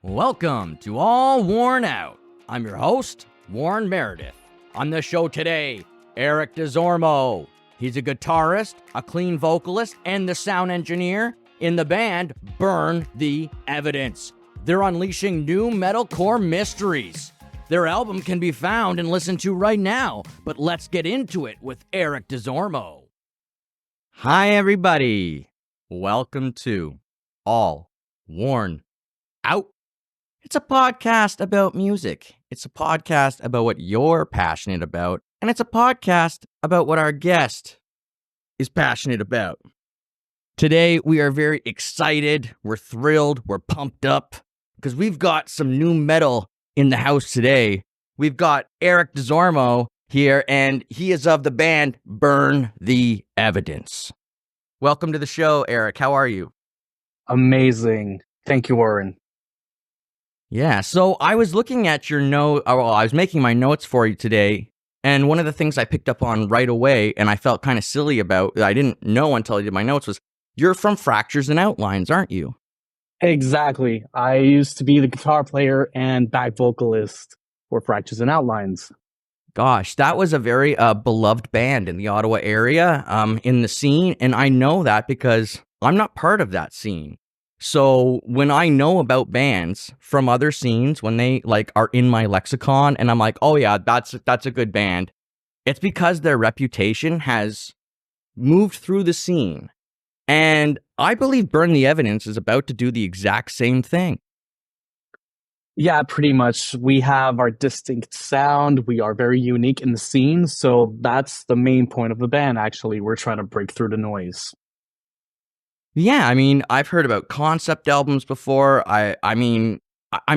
Welcome to All Worn Out. I'm your host, Warren Meredith. On the show today, Eric Desormeaux. He's a guitarist, a clean vocalist, and the sound engineer in the band Burn the Evidence. They're unleashing new metalcore mysteries. Their album can be found and listened to right now, but let's get into it with Eric Desormeaux. Hi, everybody. Welcome to All Worn Out. It's a podcast about music. It's a podcast about what you're passionate about. And it's a podcast about what our guest is passionate about. Today, we are very excited. We're thrilled. We're pumped up because we've got some new metal in the house today. We've got Eric Desormeaux here, and he is of the band Burn the Evidence. Welcome to the show, Eric. How are you? Amazing. Thank you, Warren. Yeah, so I was looking at your note. I was making my notes for you today, and one of the things I picked up on right away, and I felt kind of silly about, I didn't know until I did my notes, was you're from Fractures and Outlines, aren't you? Exactly. I used to be the guitar player and back vocalist for Fractures and Outlines. Gosh, that was a very beloved band in the Ottawa area, in the scene, and I know that because I'm not part of that scene. So when I know about bands from other scenes, when they are in my lexicon and I'm like, oh yeah, that's a good band, it's because their reputation has moved through the scene. And I believe Burn the Evidence is about to do the exact same thing. Yeah, pretty much. We have our distinct sound. We are very unique in the scene. So that's the main point of the band, actually. We're trying to break through the noise. Yeah, I mean, I've heard about concept albums before. I'm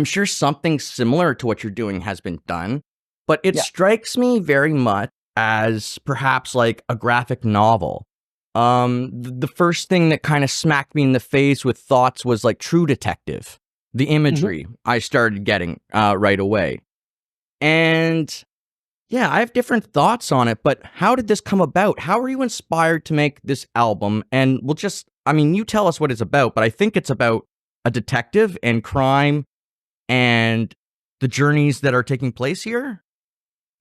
sure something similar to what you're doing has been done, but it strikes me very much as perhaps like a graphic novel. The first thing that kind of smacked me in the face with thoughts was like True Detective, the imagery I started getting right away. And yeah, I have different thoughts on it, but how did this come about? How were you inspired to make this album? And you tell us what it's about, but I think it's about a detective and crime and the journeys that are taking place here.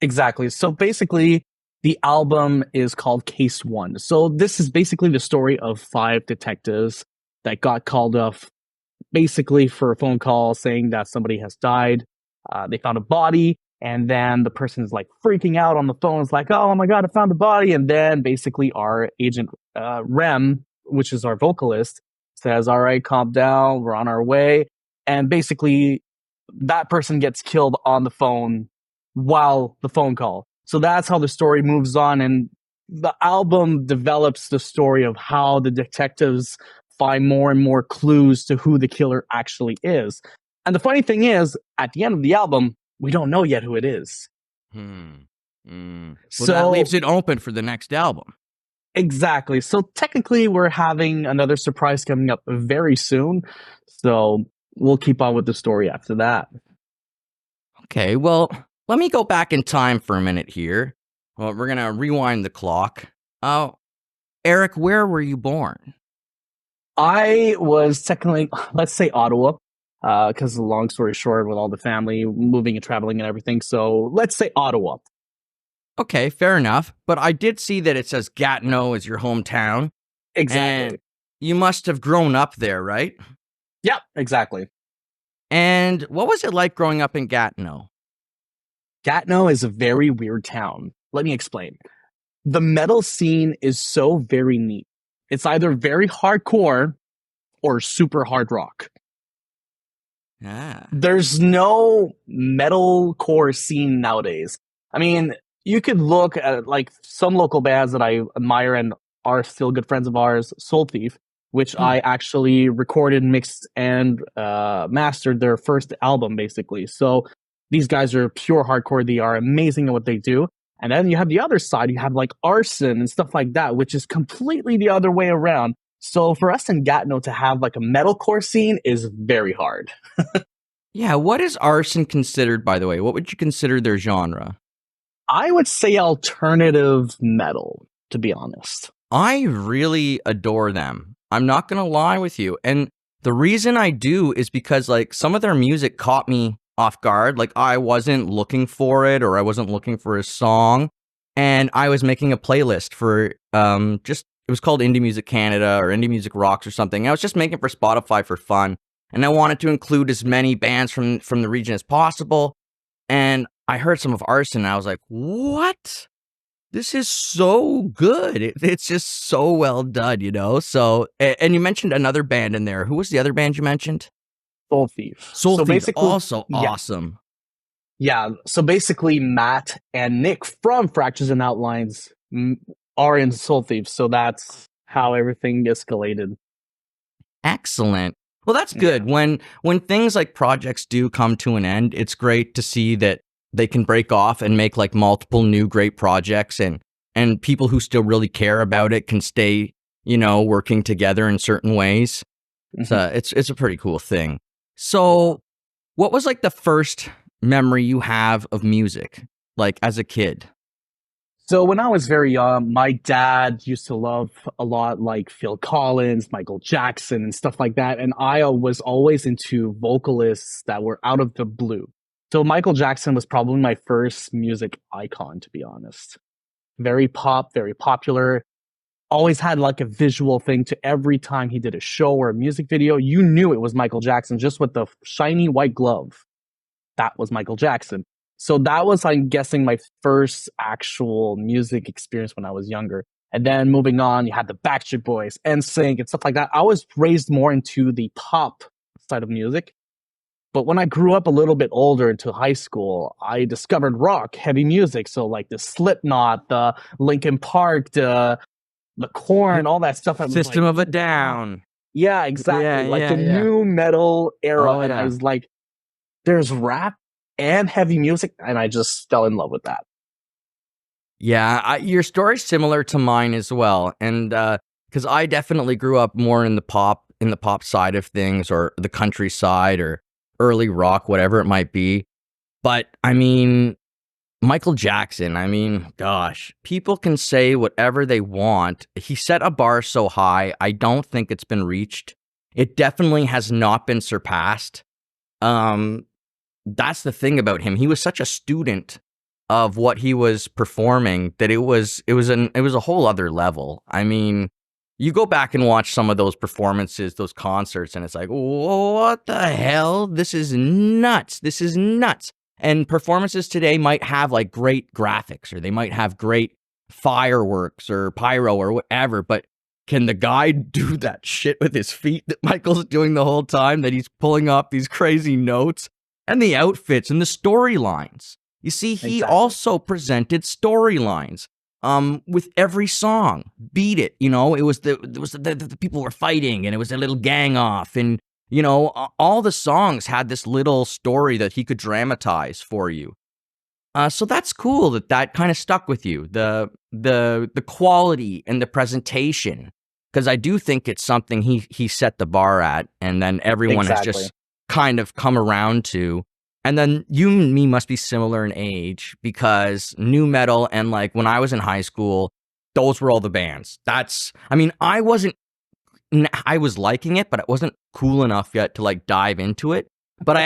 Exactly. So basically, the album is called Case 1. So this is basically the story of 5 detectives that got called off basically for a phone call saying that somebody has died. They found a body, and then the person's like freaking out on the phone. It's like, oh my God, I found a body. And then basically our agent, Rem, which is our vocalist, says, all right, calm down, we're on our way. And basically that person gets killed on the phone while the phone call. So that's how the story moves on. And the album develops the story of how the detectives find more and more clues to who the killer actually is. And the funny thing is, at the end of the album, we don't know yet who it is. Well, so that leaves it open for the next album. Exactly. So technically, we're having another surprise coming up very soon. So we'll keep on with the story after that. Okay, well, let me go back in time for a minute here. Well, we're going to rewind the clock. Eric, where were you born? I was technically, let's say Ottawa, because long story short, with all the family moving and traveling and everything. So let's say Ottawa. Okay, fair enough. But I did see that it says Gatineau is your hometown. Exactly. And you must have grown up there, right? Yeah, exactly. And what was it like growing up in Gatineau? Gatineau is a very weird town. Let me explain. The metal scene is so very neat. It's either very hardcore or super hard rock. There's no metalcore scene nowadays. I mean, you could look at like some local bands that I admire and are still good friends of ours, Soul Thief, which I actually recorded, mixed, and mastered their first album, basically. So these guys are pure hardcore. They are amazing at what they do. And then you have the other side. You have like Arson and stuff like that, which is completely the other way around. So for us in Gatineau to have like a metalcore scene is very hard. Yeah, what is Arson considered, by the way? What would you consider their genre? I would say alternative metal, to be honest. I really adore them. I'm not going to lie with you. And The reason I do is because like some of their music caught me off guard. Like I wasn't looking for it or I wasn't looking for a song. And I was making a playlist for just it was called Indie Music Canada or Indie Music Rocks or something. I was just making it for Spotify for fun. And I wanted to include as many bands from the region as possible. And I heard some of Arson and I was like, what? This is so good. It's just so well done, you know? So, and you mentioned another band in there. Who was the other band you mentioned? Soul Thief. Soul So Thief, basically, also awesome. Yeah. So basically, Matt and Nick from Fractures and Outlines are in Soul Thief. So that's how everything escalated. Excellent. Well, that's good. Yeah. When things like projects do come to an end, it's great to see that they can break off and make like multiple new great projects, and people who still really care about it can stay, you know, working together in certain ways. So it's a pretty cool thing. So, what was like the first memory you have of music, like as a kid? So when I was very young, my dad used to love a lot like Phil Collins, Michael Jackson, and stuff like that. And I was always into vocalists that were out of the blue. So Michael Jackson was probably my first music icon, to be honest. Very pop, very popular. Always had like a visual thing to every time he did a show or a music video. You knew it was Michael Jackson just with the shiny white glove. That was Michael Jackson. So that was, I'm guessing, my first actual music experience when I was younger. And then moving on, you had the Backstreet Boys, NSYNC, and stuff like that. I was raised more into the pop side of music. But when I grew up a little bit older into high school, I discovered rock, heavy music. So like the Slipknot, the Linkin Park, the Korn, all that stuff. System of a Down. Yeah, exactly. The new metal era. Oh, and I was like, there's rap and heavy music, and I just fell in love with that. Yeah, your story's similar to mine as well, and because I definitely grew up more in the pop side of things, or the countryside, or early rock, whatever it might be. But I mean, Michael Jackson. I mean, gosh, people can say whatever they want. He set a bar so high. I don't think it's been reached. It definitely has not been surpassed. That's the thing about him. He was such a student of what he was performing that it was a whole other level. I mean, you go back and watch some of those performances, those concerts, and it's like, what the hell? This is nuts. This is nuts. And performances today might have like great graphics, or they might have great fireworks or pyro or whatever, but can the guy do that shit with his feet that Michael's doing the whole time, that he's pulling off these crazy notes? And the outfits and the storylines. You see, he also presented storylines with every song. Beat It, you know, it was the people were fighting, and it was a little gang off, and you know, all the songs had this little story that he could dramatize for you. So that's cool that kind of stuck with you. The quality and the presentation, because I do think it's something he set the bar at, and then everyone has just kind of come around to. And then you and me must be similar in age, because new metal, and like when I was in high school, those were all the bands. I mean, I was liking it, but it wasn't cool enough yet to like dive into it. But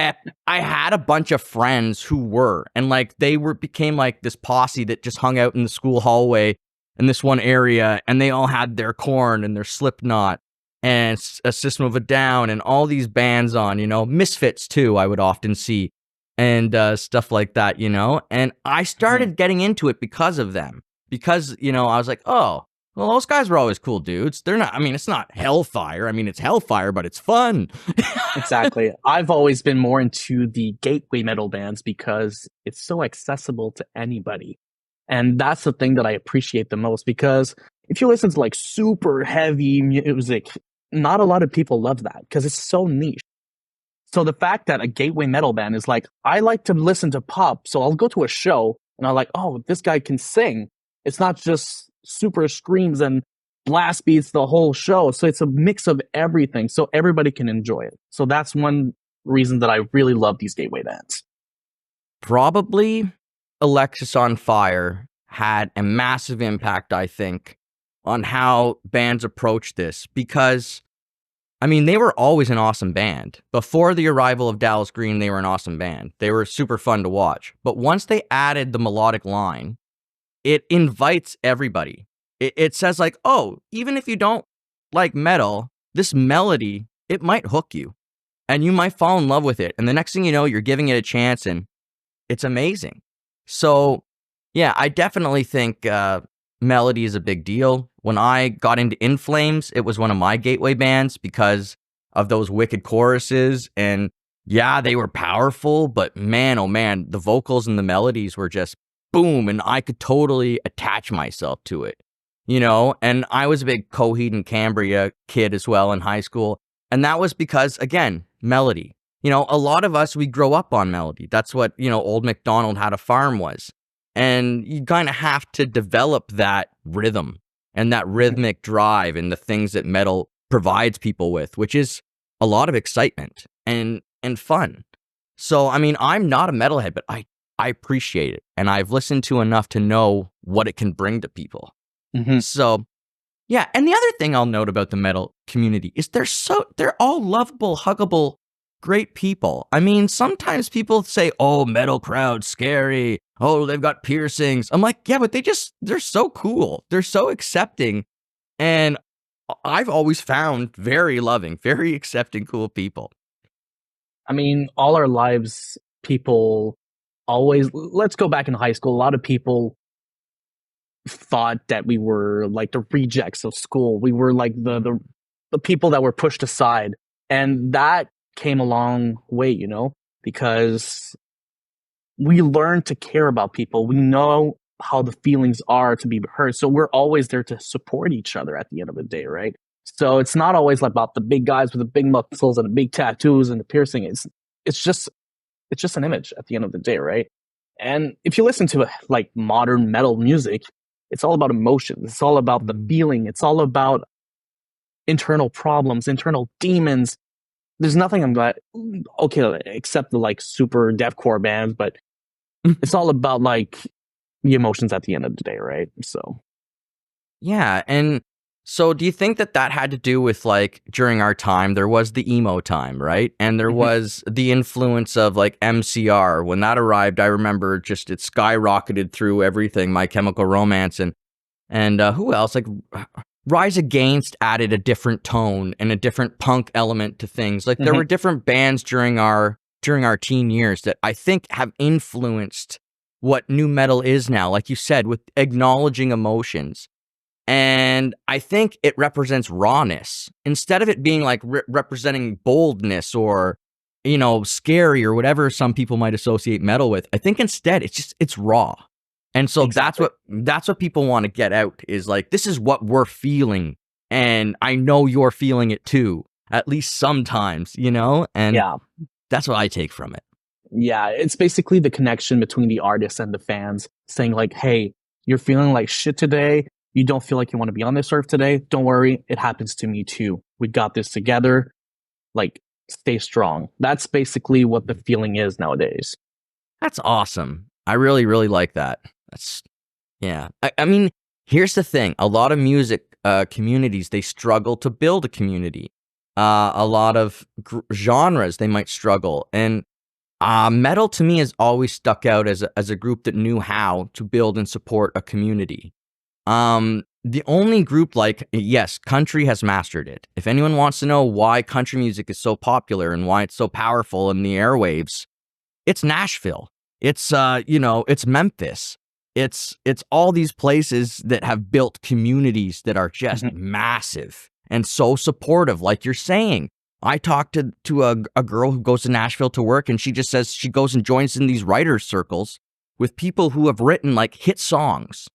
I had a bunch of friends who were, and like became like this posse that just hung out in the school hallway in this one area, and they all had their Korn and their Slipknot and a System of a Down and all these bands on, you know, Misfits too, I would often see, and stuff like that, you know. And I started getting into it because of them, because, you know, I was like, oh, well, those guys were always cool dudes. They're not, I mean, it's not hellfire. I mean, it's hellfire, but it's fun. Exactly. I've always been more into the gateway metal bands because it's so accessible to anybody. And that's the thing that I appreciate the most, because if you listen to like super heavy music, not a lot of people love that because it's so niche. So the fact that a gateway metal band is like, I like to listen to pop, so I'll go to a show and I'm like, oh, this guy can sing. It's not just super screams and blast beats the whole show. So it's a mix of everything, so everybody can enjoy it. So that's one reason that I really love these gateway bands. Probably Alexis on Fire had a massive impact, I think, on how bands approach this, because I mean, they were always an awesome band. Before the arrival of Dallas Green, they were an awesome band. They were super fun to watch. But once they added the melodic line, it invites everybody. It says like, oh, even if you don't like metal, this melody, it might hook you and you might fall in love with it. And the next thing you know, you're giving it a chance and it's amazing. So yeah, I definitely think melody is a big deal. When I got into In Flames, it was one of my gateway bands because of those wicked choruses. And yeah, they were powerful, but man, oh man, the vocals and the melodies were just boom. And I could totally attach myself to it, you know? And I was a big Coheed and Cambria kid as well in high school. And that was because, again, melody. You know, a lot of us, we grow up on melody. That's what, you know, Old MacDonald Had a Farm was. And you kind of have to develop that rhythm and that rhythmic drive and the things that metal provides people with, which is a lot of excitement and fun. So, I mean, I'm not a metalhead, but I appreciate it. And I've listened to enough to know what it can bring to people. Mm-hmm. So, yeah. And the other thing I'll note about the metal community is they're all lovable, huggable, great people. I mean, sometimes people say, oh, metal crowd, scary. Oh, they've got piercings. I'm like, yeah, but they're so cool. They're so accepting. And I've always found very loving, very accepting, cool people. I mean, all our lives, people always, let's go back in high school. A lot of people thought that we were like the rejects of school. We were like the people that were pushed aside. And that came a long way, you know, because we learn to care about people. We know how the feelings are to be heard. So we're always there to support each other at the end of the day, right? So it's not always about the big guys with the big muscles and the big tattoos and the piercing. It's just an image at the end of the day, right? And if you listen to like modern metal music, it's all about emotions. It's all about the feeling. It's all about internal problems, internal demons. There's nothing I'm glad, okay, except the like super deathcore bands, but it's all about like the emotions at the end of the day, right? So, yeah. And so do you think that had to do with like during our time, there was the emo time, right? And there was the influence of like MCR. When that arrived, I remember just it skyrocketed through everything, My Chemical Romance and who else? Like Rise Against added a different tone and a different punk element to things. Like there were different bands during our teen years that I think have influenced what new metal is now, like you said, with acknowledging emotions. And I think it represents rawness instead of it being like representing boldness or, you know, scary or whatever some people might associate metal with. I think instead it's raw. And so exactly. that's what people want to get out is like, this is what we're feeling. And I know you're feeling it too, at least sometimes, you know? And yeah, that's what I take from it. Yeah, it's basically the connection between the artist and the fans saying like, hey, you're feeling like shit today. You don't feel like you want to be on this earth today. Don't worry. It happens to me too. We got this together. Like, stay strong. That's basically what the feeling is nowadays. That's awesome. I really, really like that. Yeah. I mean, here's the thing. A lot of music communities, they struggle to build a community. A lot of genres, they might struggle. And metal to me has always stuck out as a group that knew how to build and support a community. The only group like, yes, country has mastered it. If anyone wants to know why country music is so popular and why it's so powerful in the airwaves, it's Nashville. It's, it's Memphis. It's all these places that have built communities that are just massive and so supportive, like you're saying. I talked to a girl who goes to Nashville to work, and she just says she goes and joins in these writers' circles with people who have written like hit songs.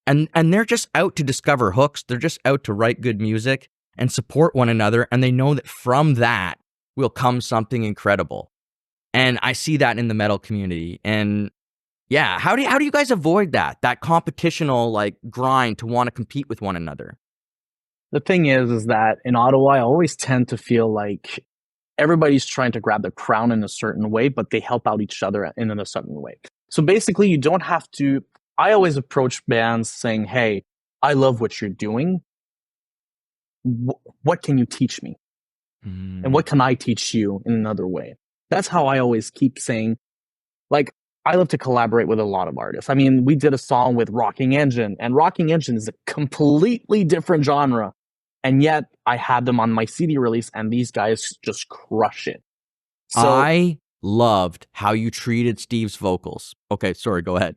And they're just out to discover hooks. They're just out to write good music and support one another. And they know that from that will come something incredible. And I see that in the metal community. And yeah, how do you guys avoid that competitional like grind to want to compete with one another? The thing is that in Ottawa, I always tend to feel like everybody's trying to grab the crown in a certain way, but they help out each other in a certain way. So basically, you don't have to. I always approach bands saying, hey, I love what you're doing. What can you teach me? And what can I teach you in another way? That's how I always keep saying, like, I love to collaborate with a lot of artists. I mean, we did a song with Rocking Engine, and Rocking Engine is a completely different genre. And yet I had them on my CD release, and these guys just crush it. So I loved how you treated Steve's vocals. Okay, sorry, go ahead.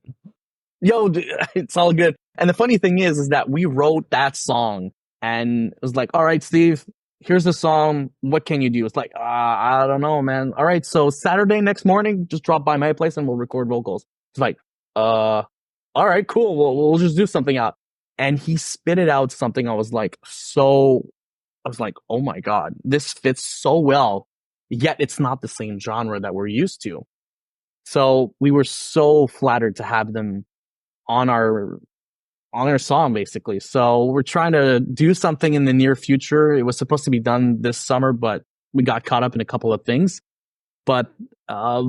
yo, it's all good. And the funny thing is that we wrote that song, and it was like, all right, Steve, here's the song. What can you do? It's like, I don't know, man. All right, so Saturday next morning, just drop by my place and we'll record vocals. It's like, all right, cool. We'll just do something out. And he spit it out something. I was like, oh my God, this fits so well. Yet it's not the same genre that we're used to. So we were so flattered to have them on our song, basically. So we're trying to do something in the near future. It was supposed to be done this summer, but we got caught up in a couple of things. But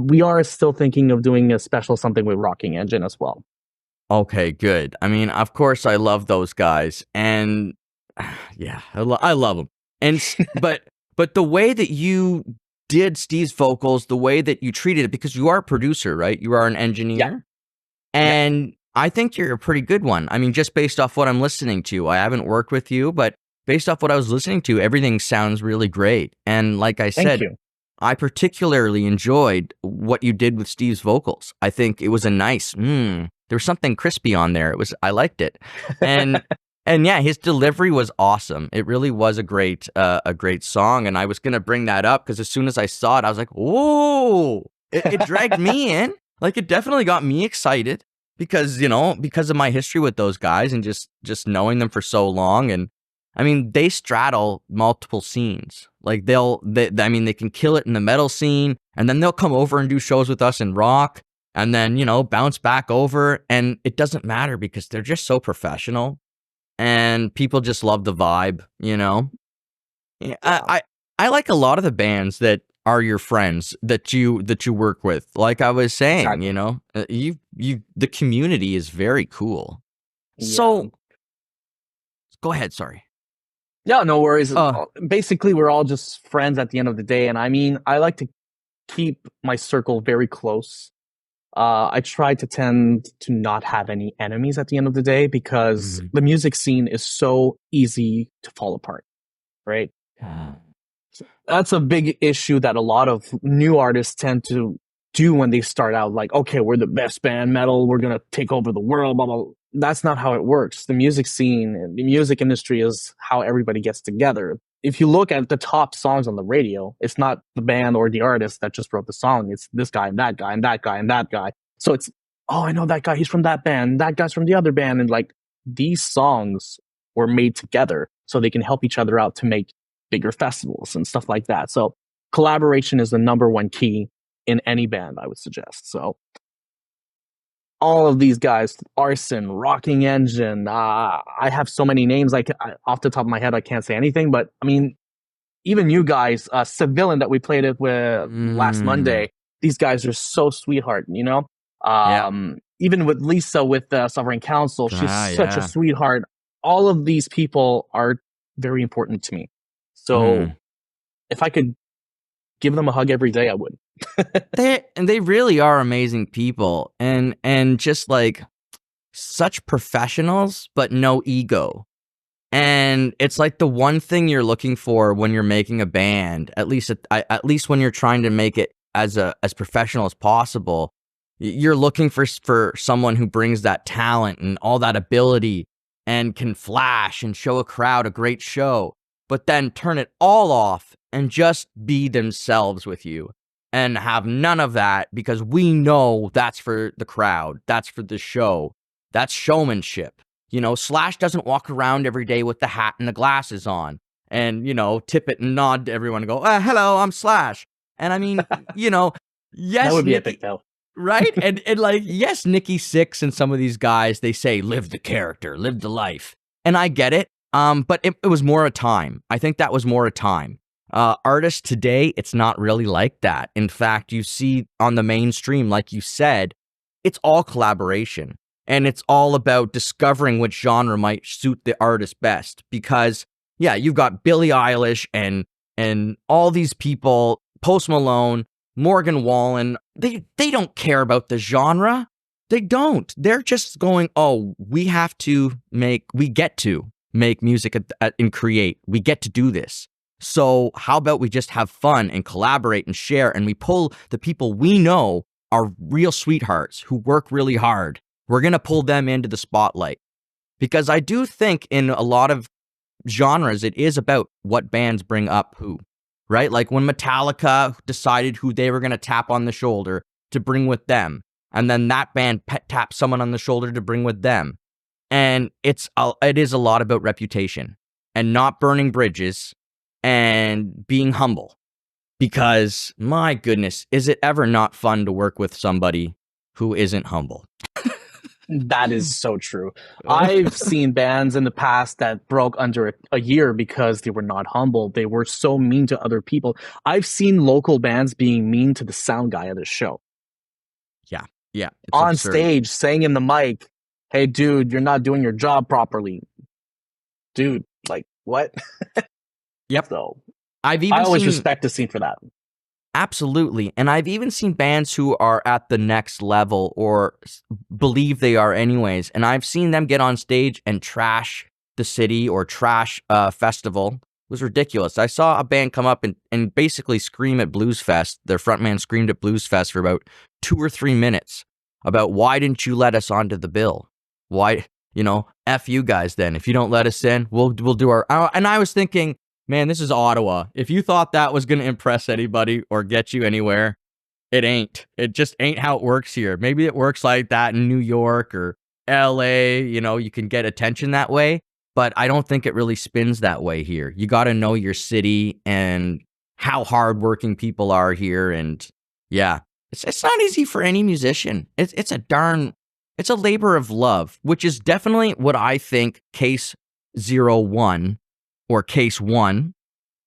we are still thinking of doing a special something with Rocking Engine as well. Okay, good. I mean, of course, I love those guys, and yeah, I love them. And but the way that you did Steve's vocals, the way that you treated it, because you are a producer, right? You are an engineer, Yeah. and I think you're a pretty good one. I mean, just based off what I'm listening to, I haven't worked with you, but based off what I was listening to, everything sounds really great. And like I said, Thank you. I particularly enjoyed what you did with Steve's vocals. I think it was a nice, there was something crispy on there. I liked it. And and yeah, his delivery was awesome. It really was a great song. And I was going to bring that up because as soon as I saw it, I was like, whoa, it dragged me in. Like, it definitely got me excited because of my history with those guys and just knowing them for so long. And I mean, they straddle multiple scenes. Like they can kill it in the metal scene, and then they'll come over and do shows with us in rock, and then, bounce back over. And it doesn't matter because they're just so professional and people just love the vibe, Yeah, I like a lot of the bands that are your friends that you work with. Like I was saying, Exactly. The community is very cool. Yeah. So go ahead. Sorry. Yeah, no worries. Basically, we're all just friends at the end of the day. And I mean, I like to keep my circle very close. I try to tend to not have any enemies at the end of the day because the music scene is so easy to fall apart, right? That's a big issue that a lot of new artists tend to do when they start out. Like, okay, we're the best band metal. We're going to take over the world, blah, blah, blah. That's not how it works. The music scene and the music industry is how everybody gets together. If you look at the top songs on the radio, it's not the band or the artist that just wrote the song. It's this guy and that guy and that guy and that guy. So it's, oh, I know that guy. He's from that band. That guy's from the other band. And like, these songs were made together so they can help each other out to make bigger festivals and stuff like that. So collaboration is the number one key in any band, I would suggest. So all of these guys, Arson, Rocking Engine, I have so many names. Off the top of my head, I can't say anything, but I mean, even you guys, Civilian that we played it with last Monday, these guys are so sweetheart, Even with Lisa with Sovereign Council, she's such a sweetheart. All of these people are very important to me. So if I could give them a hug every day, I would. They really are amazing people and just like such professionals, but no ego. And it's like the one thing you're looking for when you're making a band, at least when you're trying to make it as professional as possible. You're looking for someone who brings that talent and all that ability and can flash and show a crowd a great show, but then turn it all off and just be themselves with you. And have none of that because we know that's for the crowd. That's for the show. That's showmanship. Slash doesn't walk around every day with the hat and the glasses on and, tip it and nod to everyone and go, hello, I'm Slash. And I mean, yes. That would be epic though. Right? and like, yes, Nikki Sixx and some of these guys, they say, live the character, live the life. And I get it. But it was more a time. I think that was more a time. Artists today, it's not really like that. In fact, you see on the mainstream, like you said, it's all collaboration and it's all about discovering which genre might suit the artist best. Because, yeah, you've got Billie Eilish and and all these people, Post Malone, Morgan Wallen, they don't care about the genre. They don't. They're just going, oh, we get to make music and create. We get to do this. So how about we just have fun and collaborate and share, and we pull the people we know are real sweethearts who work really hard. We're going to pull them into the spotlight. Because I do think in a lot of genres, it is about what bands bring up who, right? Like when Metallica decided who they were going to tap on the shoulder to bring with them. And then that band taps someone on the shoulder to bring with them. And it is a lot about reputation and not burning bridges and being humble. Because, my goodness, is it ever not fun to work with somebody who isn't humble? That is so true. I've seen bands in the past that broke under a year because they were not humble. They were so mean to other people. I've seen local bands being mean to the sound guy at a show. Yeah. It's on absurd. stage, saying in the mic, hey, dude, you're not doing your job properly. Dude, like, what? Yep. So I always respect the scene for that. Absolutely. And I've even seen bands who are at the next level or believe they are anyways. And I've seen them get on stage and trash the city or trash a festival. It was ridiculous. I saw a band come up and basically scream at Blues Fest. Their frontman screamed at Blues Fest for about 2 or 3 minutes about why didn't you let us onto the bill? Why, F you guys then. If you don't let us in, we'll do our... And I was thinking, man, this is Ottawa. If you thought that was going to impress anybody or get you anywhere, it ain't. It just ain't how it works here. Maybe it works like that in New York or LA, you can get attention that way. But I don't think it really spins that way here. You got to know your city and how hardworking people are here. And yeah, it's not easy for any musician. It's a labor of love, which is definitely what I think Case 01 or Case 1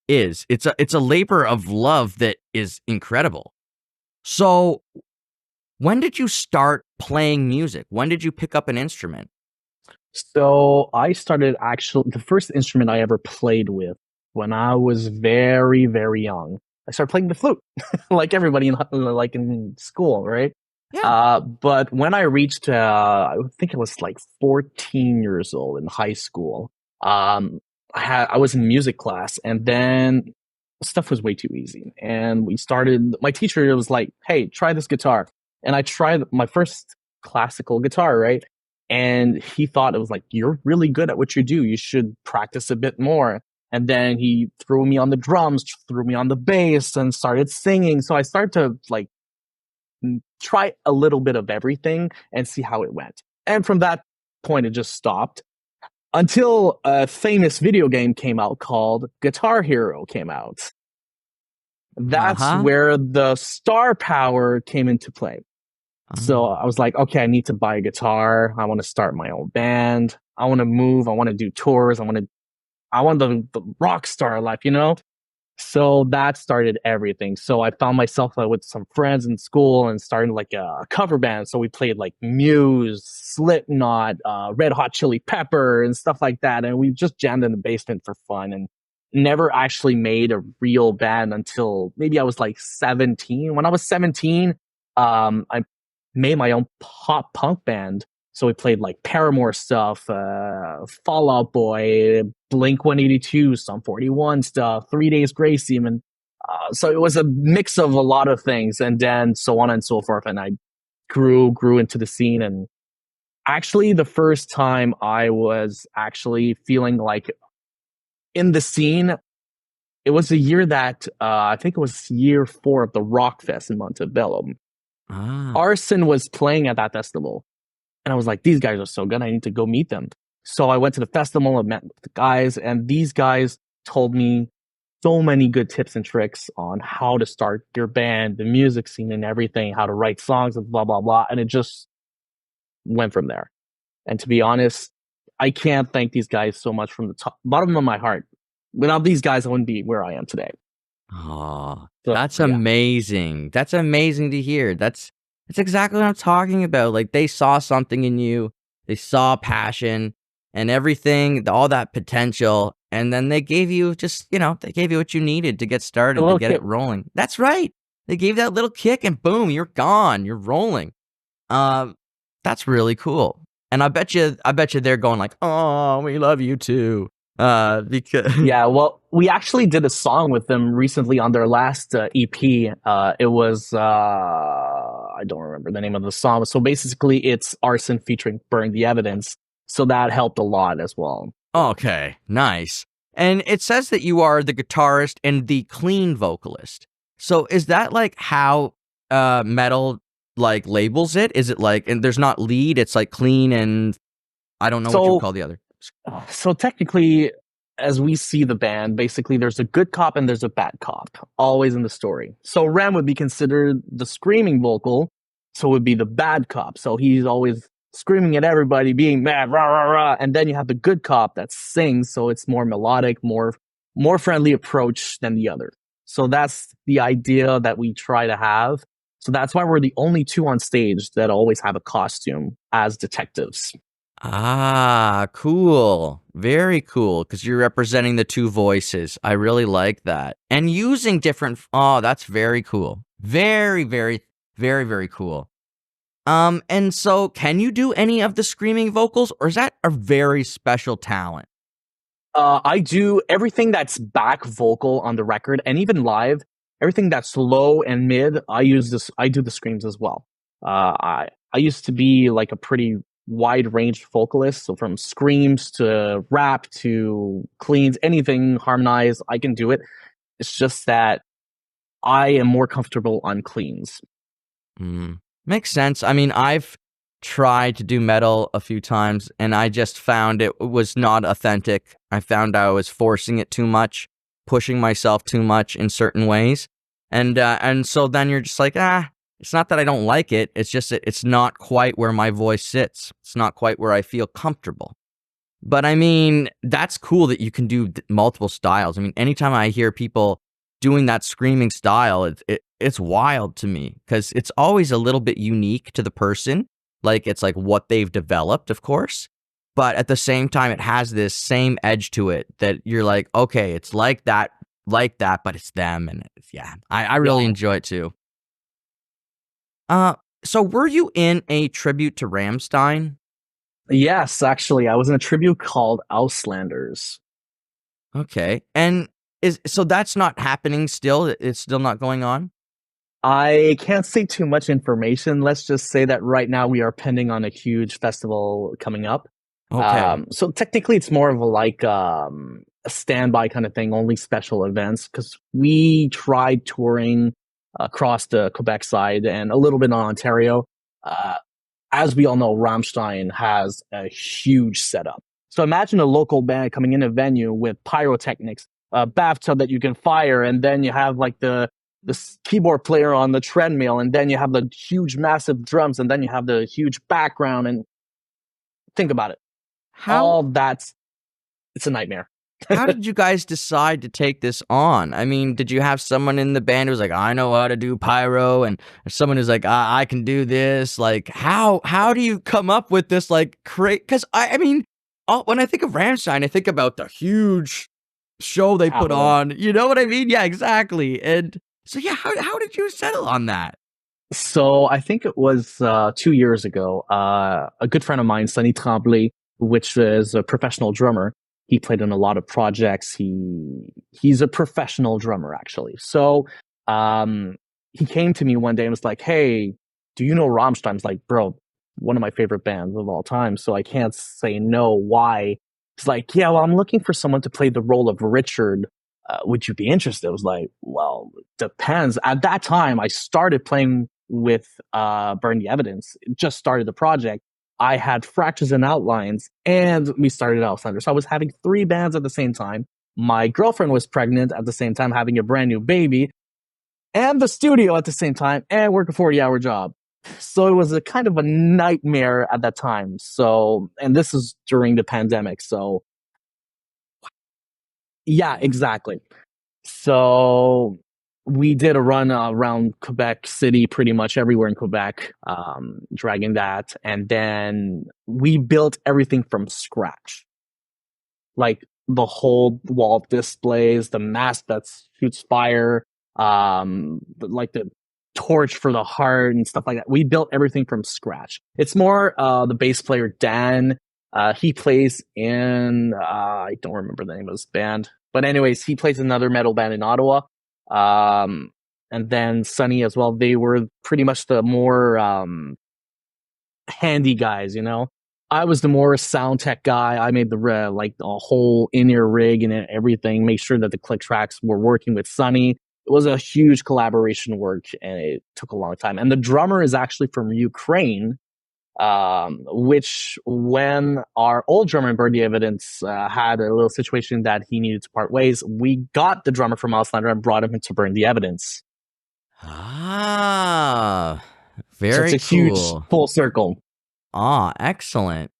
is. It's a labor of love that is incredible. So when did you start playing music? When did you pick up an instrument? So I started the first instrument I ever played with when I was very, very young. I started playing the flute, like everybody in school, right? Yeah. But when I reached, I think it was like 14 years old in high school, I was in music class, and then stuff was way too easy. And my teacher was like, hey, try this guitar. And I tried my first classical guitar, right? And he thought it was like, you're really good at what you do. You should practice a bit more. And then he threw me on the drums, threw me on the bass, and started singing. So I started to try a little bit of everything and see how it went. And from that point, it just stopped until a famous video game came out called Guitar Hero came out. That's where the star power came into play. So I was like, okay, I need to buy a guitar. I want to start my own band. I want to move. I want to do tours. I want the rock star life, So that started everything. So I found myself with some friends in school and started like a cover band. So we played like Muse, Slipknot, Red Hot Chili Pepper and stuff like that. And we just jammed in the basement for fun and never actually made a real band until maybe I was like 17. When I was 17, I made my own pop punk band. So we played like Paramore stuff, Fall Out Boy, Blink 182, Sum 41 stuff, 3 Days Grace even. So it was a mix of a lot of things, and then so on and so forth. And I grew into the scene. And actually, the first time I was actually feeling like in the scene, it was a year that I think it was year 4 of the Rock Fest in Montebello. Arson was playing at that festival. And I was like, these guys are so good. I need to go meet them. So I went to the festival and met with the guys. And these guys told me so many good tips and tricks on how to start your band, the music scene and everything, how to write songs and blah, blah, blah. And it just went from there. And to be honest, I can't thank these guys so much from the bottom of my heart. Without these guys, I wouldn't be where I am today. Oh, that's amazing. That's amazing to hear. That's exactly what I'm talking about. Like they saw something in you, they saw passion and everything, all that potential, and then they gave you just, they gave you what you needed to get A started, to little get kick. it rolling. That's right. They gave that little kick and boom, you're gone. You're rolling. That's really cool. And I bet you they're going like, "Oh, we love you too." Because Yeah, well, we actually did a song with them recently on their last EP. It was I don't remember the name of the song. So basically, it's Arson featuring Burn the Evidence. So that helped a lot as well. okay, nice. And it says that you are the guitarist and the clean vocalist. So is that like how metal like labels it? Is it like, and there's not lead, it's like clean and I don't know what you would So call the other. So technically, as we see the band, basically there's a good cop and there's a bad cop, always in the story. So Ram would be considered the screaming vocal, so it would be the bad cop. So he's always screaming at everybody, being mad, rah rah rah. And then you have the good cop that sings, so it's more melodic, more friendly approach than the other. So that's the idea that we try to have. So that's why we're the only two on stage that always have a costume as detectives. Ah, cool. Very cool. Because you're representing the two voices. I really like that. And using different. Oh, that's very cool. Very, very, very, very cool. And so can you do any of the screaming vocals, or is that a very special talent? I do everything that's back vocal on the record and even live. Everything that's low and mid, I use this. I do the screams as well. I used to be like a pretty wide range vocalist, so from screams to rap to cleans, anything harmonized, I can do it. It's just that I am more comfortable on cleans. Mm, makes sense. I mean, I've tried to do metal a few times and I just found it was not authentic. I found I was forcing it too much, pushing myself too much in certain ways. And so then you're just like, it's not that I don't like it. It's just that it's not quite where my voice sits. It's not quite where I feel comfortable. But I mean, that's cool that you can do multiple styles. I mean, anytime I hear people doing that screaming style, it's wild to me because it's always a little bit unique to the person. Like it's like what they've developed, of course. But at the same time, it has this same edge to it that you're like, okay, it's like that, but it's them. And yeah, I really Yeah. enjoy it too. So were you in a tribute to Rammstein? Yes, actually, I was in a tribute called Auslanders. Okay. And so that's not happening still? It's still not going on? I can't say too much information. Let's just say that right now we are pending on a huge festival coming up. Okay. So technically, it's more of a standby kind of thing, only special events. Because we tried touring across the Quebec side and a little bit in Ontario. Uh, as we all know, Rammstein has a huge setup. So imagine a local band coming in a venue with pyrotechnics, a bathtub that you can fire, and then you have like the keyboard player on the treadmill, and then you have the huge, massive drums, and then you have the huge background. And think about it, How all that's it's a nightmare. how did you guys decide to take this on? I mean, did you have someone in the band who was like, I know how to do pyro, and someone who's like, I can do this? Like, how do you come up with this like Because I mean, when I think of Rammstein, I think about the huge show they put Capital. on. You know what I mean? Yeah, exactly. And so yeah, how did you settle on that? So I think it was 2 years ago. A good friend of mine, Sonny Tremblay, which is a professional drummer. He played in a lot of projects. He's a professional drummer, actually. So he came to me one day and was like, "Hey, do you know Rammstein?" I was like, "Bro, one of my favorite bands of all time. So I can't say no. Why?" He's like, "Yeah, well, I'm looking for someone to play the role of Richard. Would you be interested?" I was like, "Well, depends." At that time, I started playing with Burn the Evidence. Just started the project. I had Fractures and Outlines, and we started Alexander. So I was having three bands at the same time. My girlfriend was pregnant at the same time, having a brand new baby, and the studio at the same time, and work a 40-hour job. So it was a kind of a nightmare at that time. So, and this is during the pandemic. So, yeah, exactly. So we did a run around Quebec City, pretty much everywhere in Quebec, dragging that. And then we built everything from scratch. Like the whole wall displays, the mask that shoots fire, like the torch for the heart and stuff like that. We built everything from scratch. It's more the bass player Dan. He plays in I don't remember the name of his band, but anyways, he plays another metal band in Ottawa. And then Sunny as well. They were pretty much the more handy guys, you know. I was the more sound tech guy. I made the like a whole in-ear rig and everything. Make sure that the click tracks were working with Sunny. It was a huge collaboration work, and it took a long time. And the drummer is actually from Ukraine, which when our old drummer Burn the Evidence had a little situation that he needed to part ways, we got the drummer from Auslander and brought him to Burn the Evidence. Ah, very so it's a cool. Huge full circle. Ah, excellent.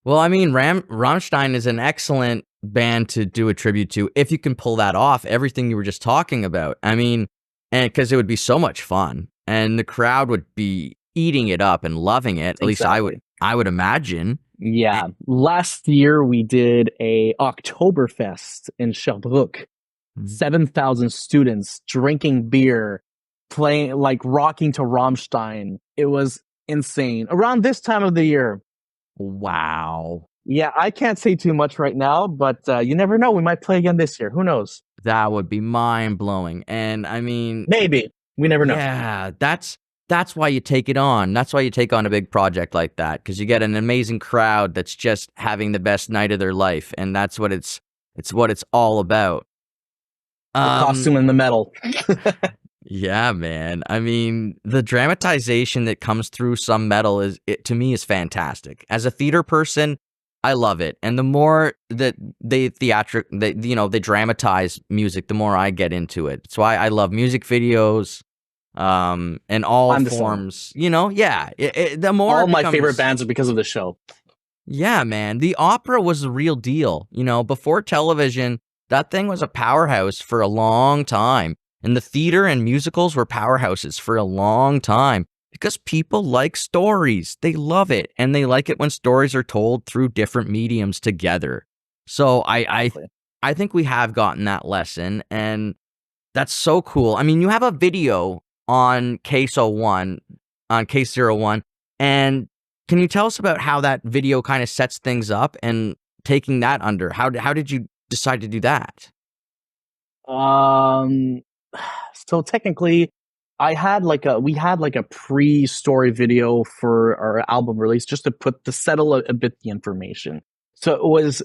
Well, I mean, Rammstein is an excellent band to do a tribute to if you can pull that off, everything you were just talking about. I mean, and because it would be so much fun, and the crowd would be eating it up and loving it. At least I would imagine. Yeah. Last year we did a Oktoberfest in Sherbrooke. 7,000 students drinking beer, playing, like rocking to Rammstein. It was insane. Around this time of the year. Wow. Yeah, I can't say too much right now, but you never know. We might play again this year. Who knows? That would be mind-blowing. And I mean... Maybe. We never know. Yeah, that's why you take it on. That's why you take on a big project like that, because you get an amazing crowd that's just having the best night of their life, and that's what it's what it's all about. The costume and the metal. Yeah, man. I mean, the dramatization that comes through some metal to me is fantastic. As a theater person, I love it. And the more that they dramatize music, the more I get into it. That's why I love music videos, and all forms. You know, yeah. The more all my favorite bands are because of the show. Yeah, man. The opera was the real deal. You know, before television, that thing was a powerhouse for a long time. And the theater and musicals were powerhouses for a long time because people like stories. They love it. And they like it when stories are told through different mediums together. So I think we have gotten that lesson. And that's so cool. I mean, you have a video on Case 01, on Case 01. And can you tell us about how that video kind of sets things up and taking that under? How did you decide to do that? So technically, we had like a pre-story video for our album release just to settle a bit the information. So it was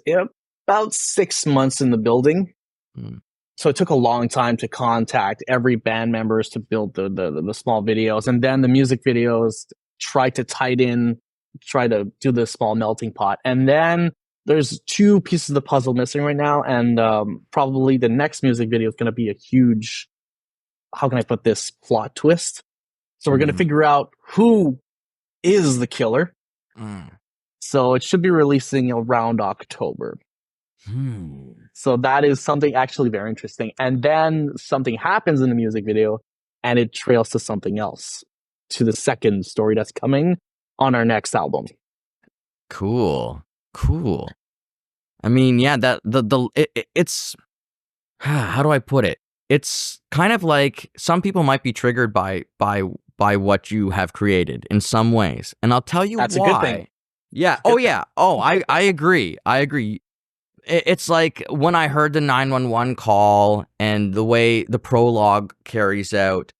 about 6 months in the building. So it took a long time to contact every band members to build the small videos, and then the music videos try to do the small melting pot, and then there's 2 pieces of the puzzle missing right now, and probably the next music video is going to be a huge, how can I put this, plot twist. So we're going to figure out who is the killer. So it should be releasing around October. So that is something actually very interesting. And then something happens in the music video and it trails to something else, to the second story that's coming on our next album. Cool. I mean, yeah, it's how do I put it? It's kind of like some people might be triggered by what you have created in some ways, and I'll tell you that's why. A good thing. Yeah. Oh yeah. Oh, I agree. It's like when I heard the 911 call and the way the prologue carries out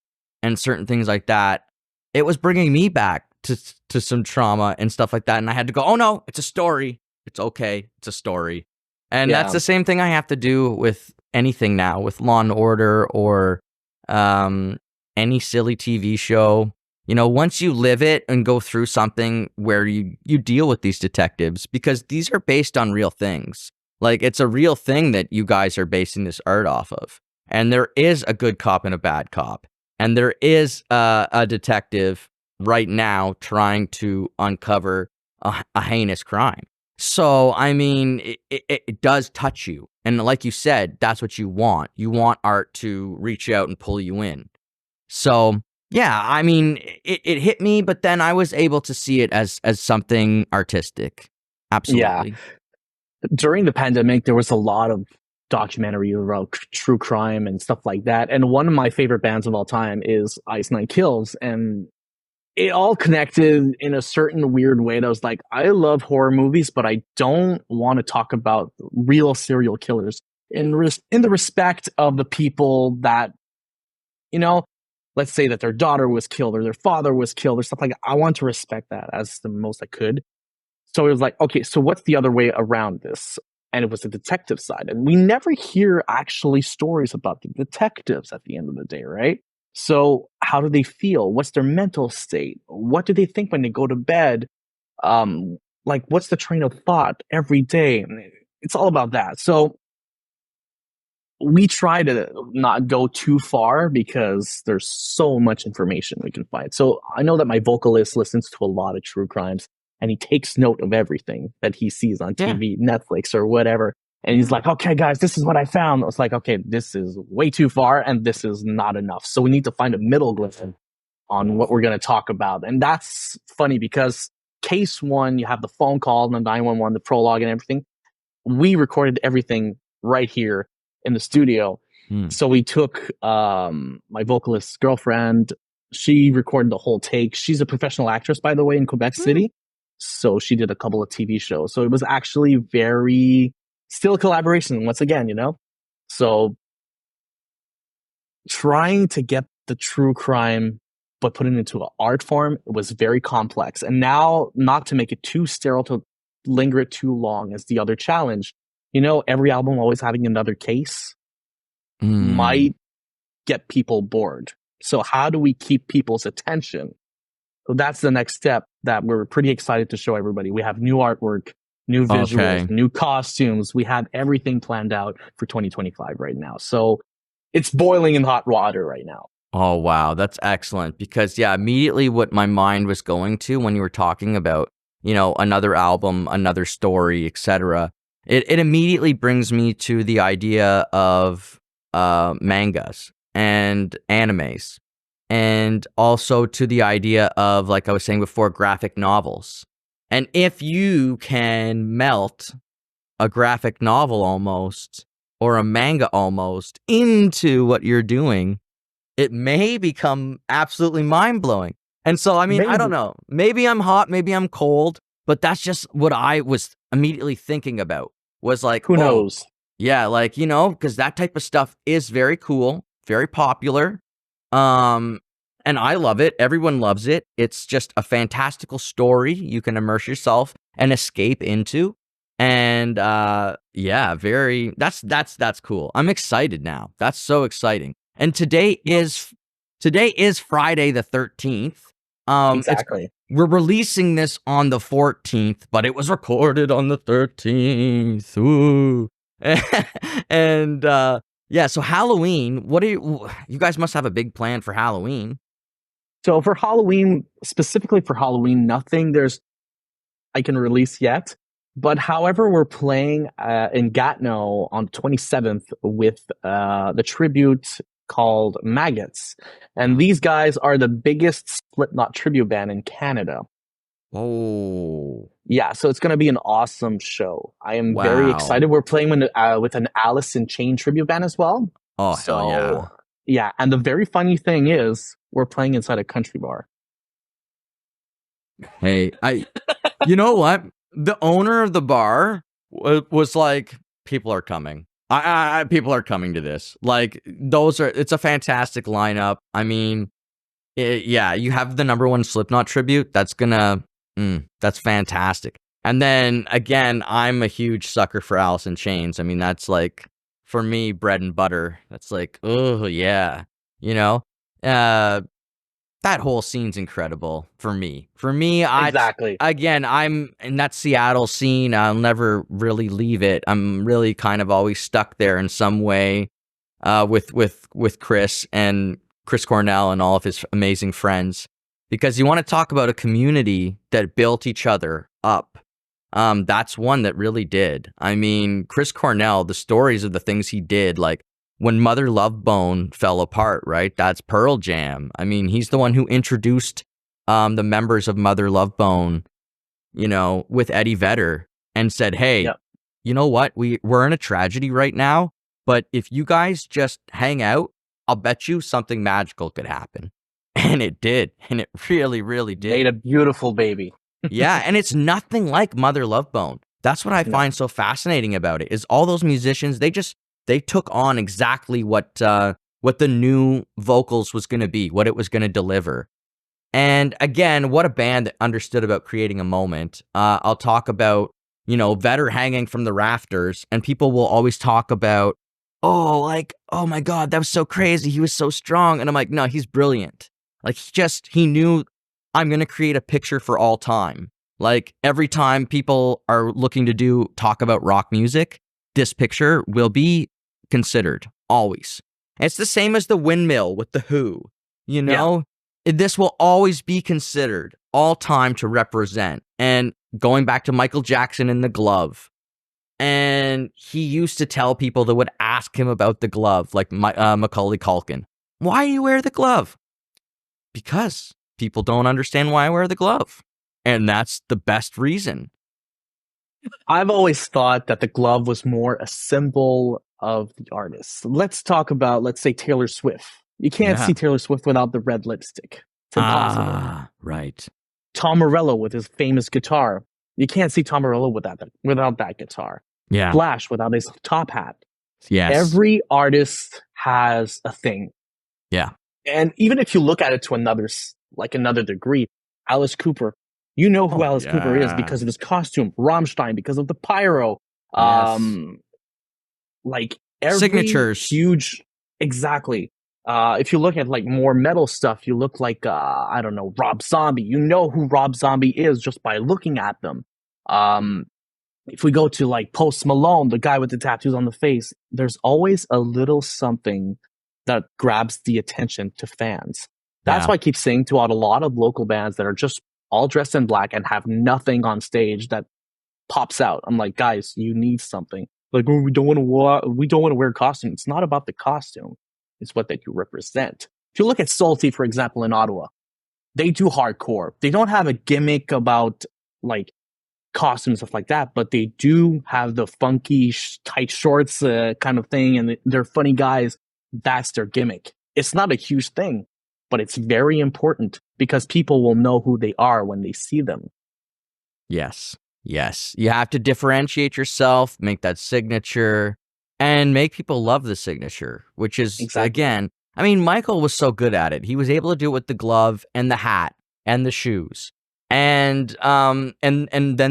and certain things like that, it was bringing me back to some trauma and stuff like that, and I had to go, oh no, it's a story. It's okay. It's a story. And that's the same thing I have to do with anything now, with Law and Order or any silly TV show. You know, once you live it and go through something where you deal with these detectives, because these are based on real things. Like, it's a real thing that you guys are basing this art off of. And there is a good cop and a bad cop. And there is a detective right now trying to uncover a heinous crime. So, I mean, it does touch you. And like you said, that's what you want. You want art to reach out and pull you in. So, yeah, I mean, it hit me, but then I was able to see it as something artistic. Absolutely. Yeah. during the pandemic, there was a lot of documentary about true crime and stuff like that. And one of my favorite bands of all time is Ice Nine Kills. And it all connected in a certain weird way that was like, I love horror movies, but I don't want to talk about real serial killers in the respect of the people that, let's say that their daughter was killed or their father was killed or stuff like that. I want to respect that as the most I could. So it was like, okay, so what's the other way around this? And it was the detective side. And we never hear actually stories about the detectives at the end of the day, right? So how do they feel? What's their mental state? What do they think when they go to bed? Like, what's the train of thought every day? It's all about that. So we try to not go too far because there's so much information we can find. So I know that my vocalist listens to a lot of true crimes and he takes note of everything that he sees on TV, Netflix or whatever. And he's like, okay, guys, this is what I found. It's like, okay, this is way too far and this is not enough. So we need to find a middle ground on what we're going to talk about. And that's funny because case one, you have the phone call, the 911, the prologue and everything. We recorded everything right here in the studio. So we took my vocalist's girlfriend. She recorded the whole take. She's a professional actress, by the way, in Quebec City. So she did a couple of TV shows. So it was actually very still a collaboration once again, So trying to get the true crime but put it into an art form, it was very complex. And now, not to make it too sterile, to linger it too long is the other challenge. Every album always having another case might get people bored. So how do we keep people's attention? So that's the next step that we're pretty excited to show everybody. We have new artwork, new visuals, new costumes. We have everything planned out for 2025 right now. So it's boiling in hot water right now. Oh, wow. That's excellent. Because, immediately what my mind was going to when you were talking about, another album, another story, etc., it immediately brings me to the idea of mangas and animes, and also to the idea of, like I was saying before, graphic novels. And if you can melt a graphic novel almost, or a manga almost, into what you're doing, it may become absolutely mind-blowing. And so, I mean, I don't know. Maybe I'm hot, maybe I'm cold, but that's just what I was immediately thinking about. Was like, who knows? Yeah, like, because that type of stuff is very cool, very popular. And I love it. Everyone loves it. It's just a fantastical story you can immerse yourself and escape into. And very that's cool. I'm excited now. That's so exciting. And today is Friday the 13th. Exactly. We're releasing this on the 14th, but it was recorded on the 13th. Ooh. And so Halloween, you guys must have a big plan for Halloween. So for Halloween, specifically for Halloween, nothing I can release yet. But however, we're playing in Gatineau on the 27th with the tribute called Maggots. And these guys are the biggest Slipknot tribute band in Canada. Oh. Yeah, so it's going to be an awesome show. I am very excited. We're playing with an Alice in Chain tribute band as well. Oh, hell yeah. Yeah, and the very funny thing is we're playing inside a country bar. Hey, you know what? The owner of the bar was like, people are coming. People are coming to this. Like, it's a fantastic lineup. I mean, you have the #1 Slipknot tribute. That's fantastic. And then again, I'm a huge sucker for Alice in Chains. I mean, that's like, for me, bread and butter. That's like, oh yeah, that whole scene's incredible for me. Exactly. I'm in that Seattle scene. I'll never really leave it. I'm really kind of always stuck there in some way, with Chris Cornell and all of his amazing friends, because you want to talk about a community that built each other up. That's one that really did. I mean, Chris Cornell, the stories of the things he did, like when Mother Love Bone fell apart, right? That's Pearl Jam. I mean, he's the one who introduced the members of Mother Love Bone, with Eddie Vedder, and said, hey, you know what? We're in a tragedy right now, but if you guys just hang out, I'll bet you something magical could happen. And it did. And it really, really Made did. a beautiful baby. Yeah, and it's nothing like Mother Love Bone. That's what I No. find so fascinating about it. Is all those musicians, they took on exactly what the new vocals was going to be, what it was going to deliver. And again, what a band that understood about creating a moment. I'll talk about, Vedder hanging from the rafters, and people will always talk about, oh, like, oh my God, that was so crazy. He was so strong. And I'm like, no, he's brilliant. Like, he knew, I'm going to create a picture for all time. Like, every time people are looking to talk about rock music, this picture will be considered always. And it's the same as the windmill with the Who, This will always be considered all time to represent. And going back to Michael Jackson and the glove, and he used to tell people that would ask him about the glove, like Macaulay Culkin, why do you wear the glove? Because people don't understand why I wear the glove. And that's the best reason. I've always thought that the glove was more a symbol of the artist. Let's talk about, let's say, Taylor Swift. You can't see Taylor Swift without the red lipstick. It's impossible. Right. Tom Morello with his famous guitar. You can't see Tom Morello without that guitar. Yeah. Flash without his top hat. Yes. Every artist has a thing. Yeah. And even if you look at it to another degree, Alice Cooper, you know who Alice Cooper is because of his costume. Rammstein because of the pyro. Yes. Like every signatures. Huge. Exactly. If you look at like more metal stuff, you look like, I don't know, Rob Zombie. You know who Rob Zombie is just by looking at them. If we go to like Post Malone, the guy with the tattoos on the face, there's always a little something that grabs the attention to fans. That's why I keep saying to a lot of local bands that are just all dressed in black and have nothing on stage that pops out. I'm like, guys, you need something. Like, oh, we don't want to wear a costume. It's not about the costume. It's what that you represent. If you look at Salty, for example, in Ottawa, they do hardcore. They don't have a gimmick about like costumes, stuff like that, but they do have the funky tight shorts kind of thing, and they're funny guys. That's their gimmick. It's not a huge thing, but it's very important because people will know who they are when they see them. Yes. You have to differentiate yourself, make that signature, and make people love the signature, which is, again, I mean, Michael was so good at it. He was able to do it with the glove and the hat and the shoes and then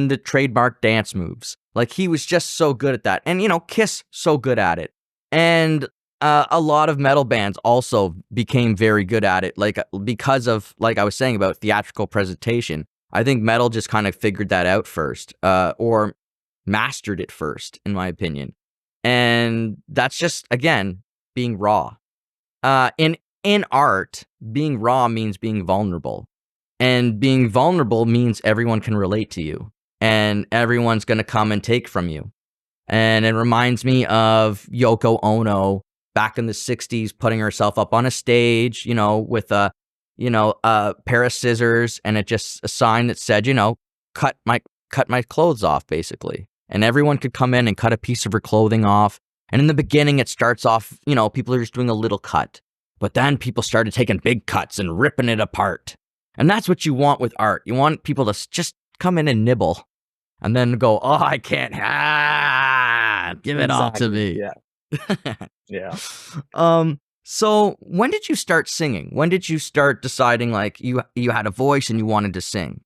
the trademark dance moves. Like, he was just so good at that. And, Kiss, so good at it. And a lot of metal bands also became very good at it, like, because of, like I was saying about theatrical presentation. I think metal just kind of figured that out first, or mastered it first, in my opinion. And that's just, again, being raw. In art, being raw means being vulnerable. And being vulnerable means everyone can relate to you. And everyone's going to come and take from you. And it reminds me of Yoko Ono back in the 60s, putting herself up on a stage, with a pair of scissors, and it just a sign that said, cut my clothes off, basically. And everyone could come in and cut a piece of her clothing off. And in the beginning, it starts off, people are just doing a little cut. But then people started taking big cuts and ripping it apart. And that's what you want with art. You want people to just come in and nibble and then go, oh, I can't. Give it all to me. Yeah. So when did you start singing? When did you start deciding like you had a voice and you wanted to sing?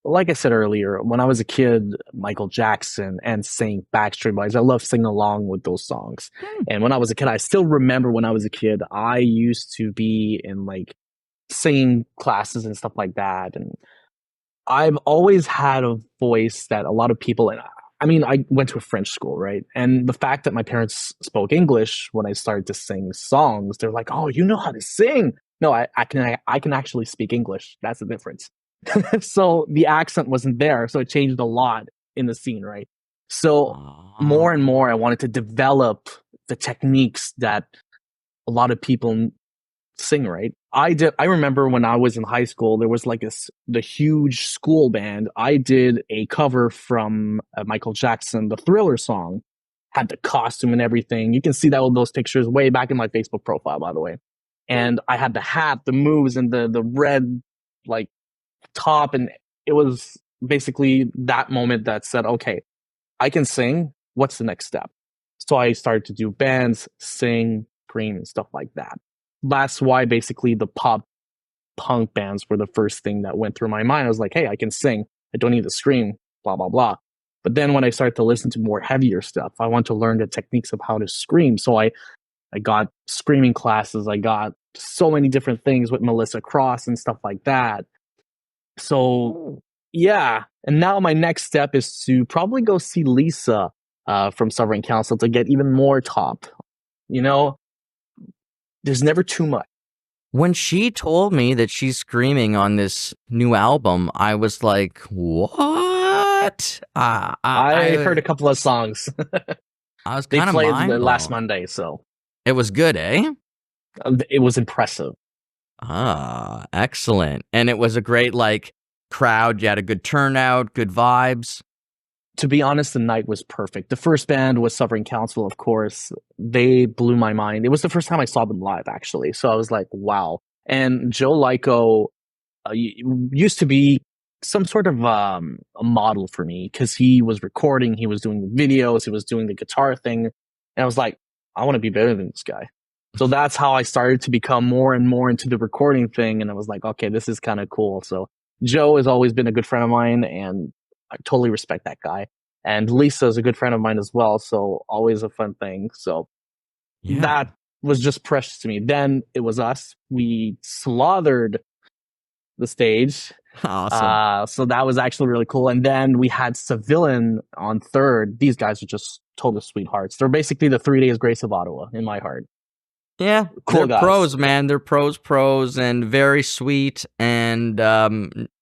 Like I said earlier, when I was a kid, Michael Jackson and singing Backstreet Boys, I loved singing along with those songs. And when I was a kid, I still remember when I was a kid, I used to be in like singing classes and stuff like that. And I've always had a voice that a lot of people, and I mean, I went to a French school, right? And the fact that my parents spoke English when I started to sing songs, they're like, "Oh, you know how to sing?" No, I can actually speak English. That's the difference. So the accent wasn't there, so it changed a lot in the scene, right? So more and more, I wanted to develop the techniques that a lot of people sing, right? I remember when I was in high school, there was like the huge school band. I did a cover from Michael Jackson, the Thriller song, had the costume and everything. You can see that with those pictures way back in my Facebook profile, by the way. And I had the hat, the moves, and the red like top, and it was basically that moment that said, okay, I can sing. What's the next step? So I started to do bands, sing, scream, and stuff like that. That's why basically the pop punk bands were the first thing that went through my mind. I was like, hey, I can sing. I don't need to scream, blah, blah, blah. But then when I started to listen to more heavier stuff, I want to learn the techniques of how to scream. So I got screaming classes. I got so many different things with Melissa Cross and stuff like that. So yeah. And now my next step is to probably go see Lisa from Sovereign Council to get even more top. You know, there's never too much. When she told me that she's screaming on this new album, I was like, what? I heard a couple of songs. I was they kind of played mind blown. last Monday, so It was good, eh? It was impressive. Ah, excellent. And it was a great, like, crowd. You had a good turnout, good vibes. To be honest, the night was perfect. The first band was Sovereign Council, of course. They blew my mind. It was the first time I saw them live, actually. So I was like, wow. And Joe Lyko used to be some sort of a model for me because he was recording, he was doing videos, he was doing the guitar thing. And I was like, I want to be better than this guy. So that's how I started to become more and more into the recording thing. And I was like, okay, this is kind of cool. So Joe has always been a good friend of mine, and I totally respect that guy. And Lisa is a good friend of mine as well. So always a fun thing. So that was just precious to me. Then it was us. We slaughtered the stage. Awesome. So that was actually really cool. And then we had Civilian on third. These guys are just total sweethearts. They're basically the 3 Days Grace of Ottawa in my heart. Yeah, cool they're guys. Pros, man. They're pros, and very sweet, and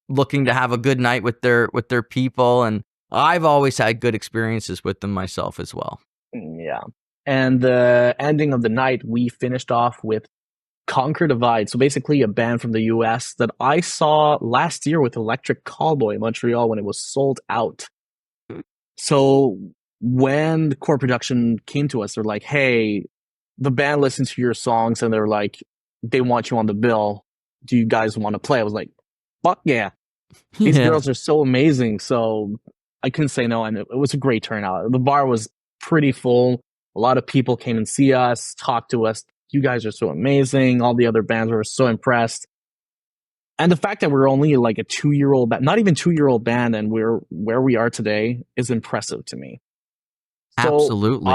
looking to have a good night with their people. And I've always had good experiences with them myself as well. Yeah. And the ending of the night, we finished off with Conquer Divide. So basically a band from the US that I saw last year with Electric Callboy in Montreal when it was sold out. So when the core production came to us, they're like, hey, the band listens to your songs and they're like, they want you on the bill. Do you guys want to play? I was like, fuck yeah. These girls are so amazing. So I couldn't say no. And it was a great turnout. The bar was pretty full. A lot of people came and see us, talked to us. You guys are so amazing. All the other bands were so impressed. And the fact that we're only like a 2-year-old band, not even 2-year-old band, and we're where we are today is impressive to me. So absolutely.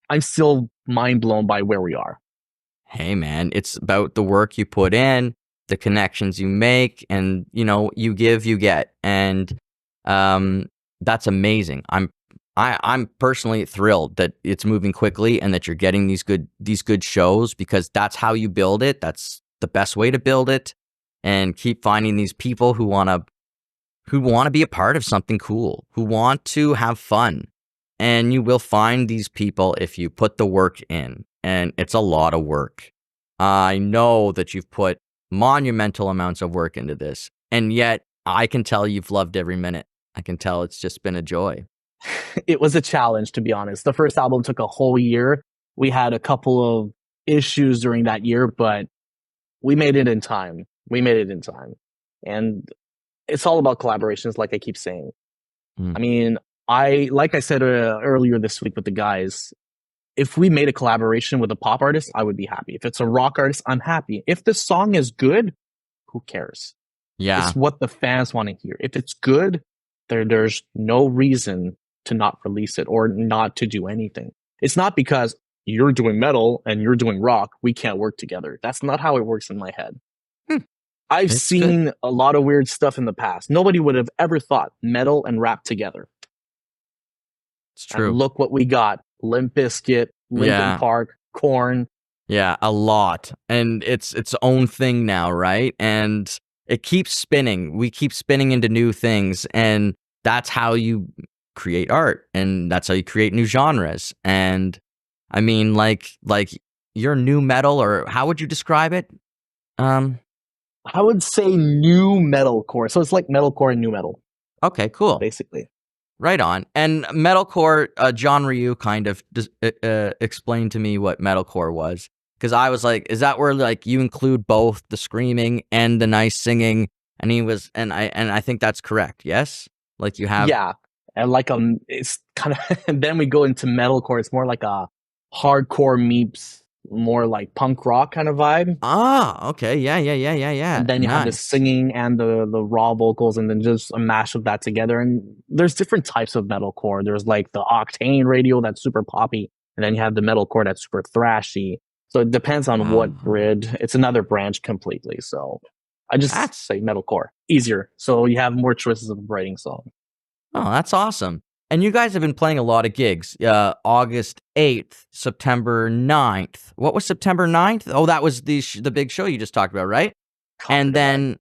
I'm still mind blown by where we are. Hey, man, it's about the work you put in, the connections you make, and, you know, you give, you get. And that's amazing. I'm personally thrilled that it's moving quickly and that you're getting these good shows, because that's how you build it. That's the best way to build it, and keep finding these people who want to be a part of something cool, who want to have fun. And you will find these people if you put the work in, and it's a lot of work. I know that you've put monumental amounts of work into this, and yet I can tell you've loved every minute. I can tell it's just been a joy. It was a challenge, to be honest. The first album took a whole year. We had a couple of issues during that year, but we made it in time. And it's all about collaborations, like I keep saying. I mean, like I said earlier this week with the guys, if we made a collaboration with a pop artist, I would be happy. If it's a rock artist, I'm happy. If the song is good, who cares? Yeah. It's what the fans want to hear. If it's good, there's no reason to not release it or not to do anything. It's not because you're doing metal and you're doing rock, we can't work together. That's not how it works in my head. I've seen a lot of weird stuff in the past. Nobody would have ever thought metal and rap together. It's true. And look what we got. Limp Bizkit, Linkin Park, Korn. Yeah, a lot. And it's its own thing now, right? And it keeps spinning. We keep spinning into new things, and that's how you create art, and that's how you create new genres. And I mean, like you're new metal, or how would you describe it? Um, I would say new metalcore. So it's like metalcore and new metal, okay, cool. basically. Right on. And metalcore, John Ryu kind of explained to me what metalcore was. Because I was like, is that where like you include both the screaming and the nice singing? And he was, and I think that's correct. Yes? Like you have. Yeah. And like it's kind of and then we go into metalcore. It's more like a hardcore meets more like punk rock kind of vibe. Ah, okay. Yeah. And then you have the Nice. singing and the raw vocals, and then just a mash of that together. And there's different types of metalcore. There's like the Octane radio that's super poppy, and then you have the metalcore that's super thrashy. So it depends on what grid. It's another branch completely. So I just say metalcore, easier. So you have more choices of writing songs. Oh, that's awesome. And you guys have been playing a lot of gigs. August 8th, September 9th. What was September 9th? Oh, that was the big show you just talked about, right? And then,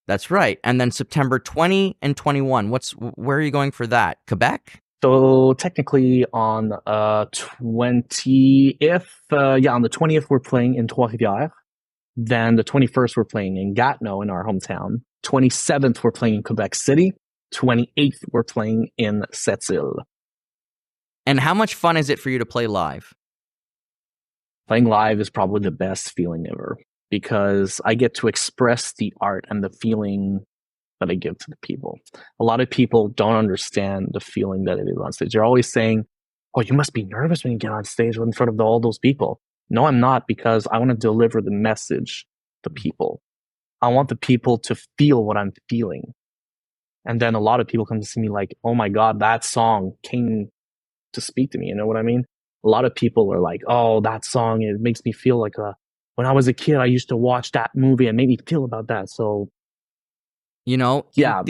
that's right. And then September 20 and 21. Where are you going for that? Quebec? So technically on 20th, on the 20th we're playing in Trois-Rivières. Then the 21st we're playing in Gatineau in our hometown. 27th we're playing in Quebec City. 28th we're playing in Sept-Îles. And how much fun is it for you to play live? Playing live is probably the best feeling ever because I get to express the art and the feeling that I give to the people. A lot of people don't understand the feeling that it is on stage. They're always saying, "Oh, you must be nervous when you get on stage in front of all those people." No, I'm not, because I want to deliver the message to people. I want the people to feel what I'm feeling. And then a lot of people come to see me like, "Oh my God, that song came to speak to me." You know what I mean? A lot of people are like, "Oh, that song, it makes me feel like when I was a kid, I used to watch that movie and made me feel about that." So, yeah.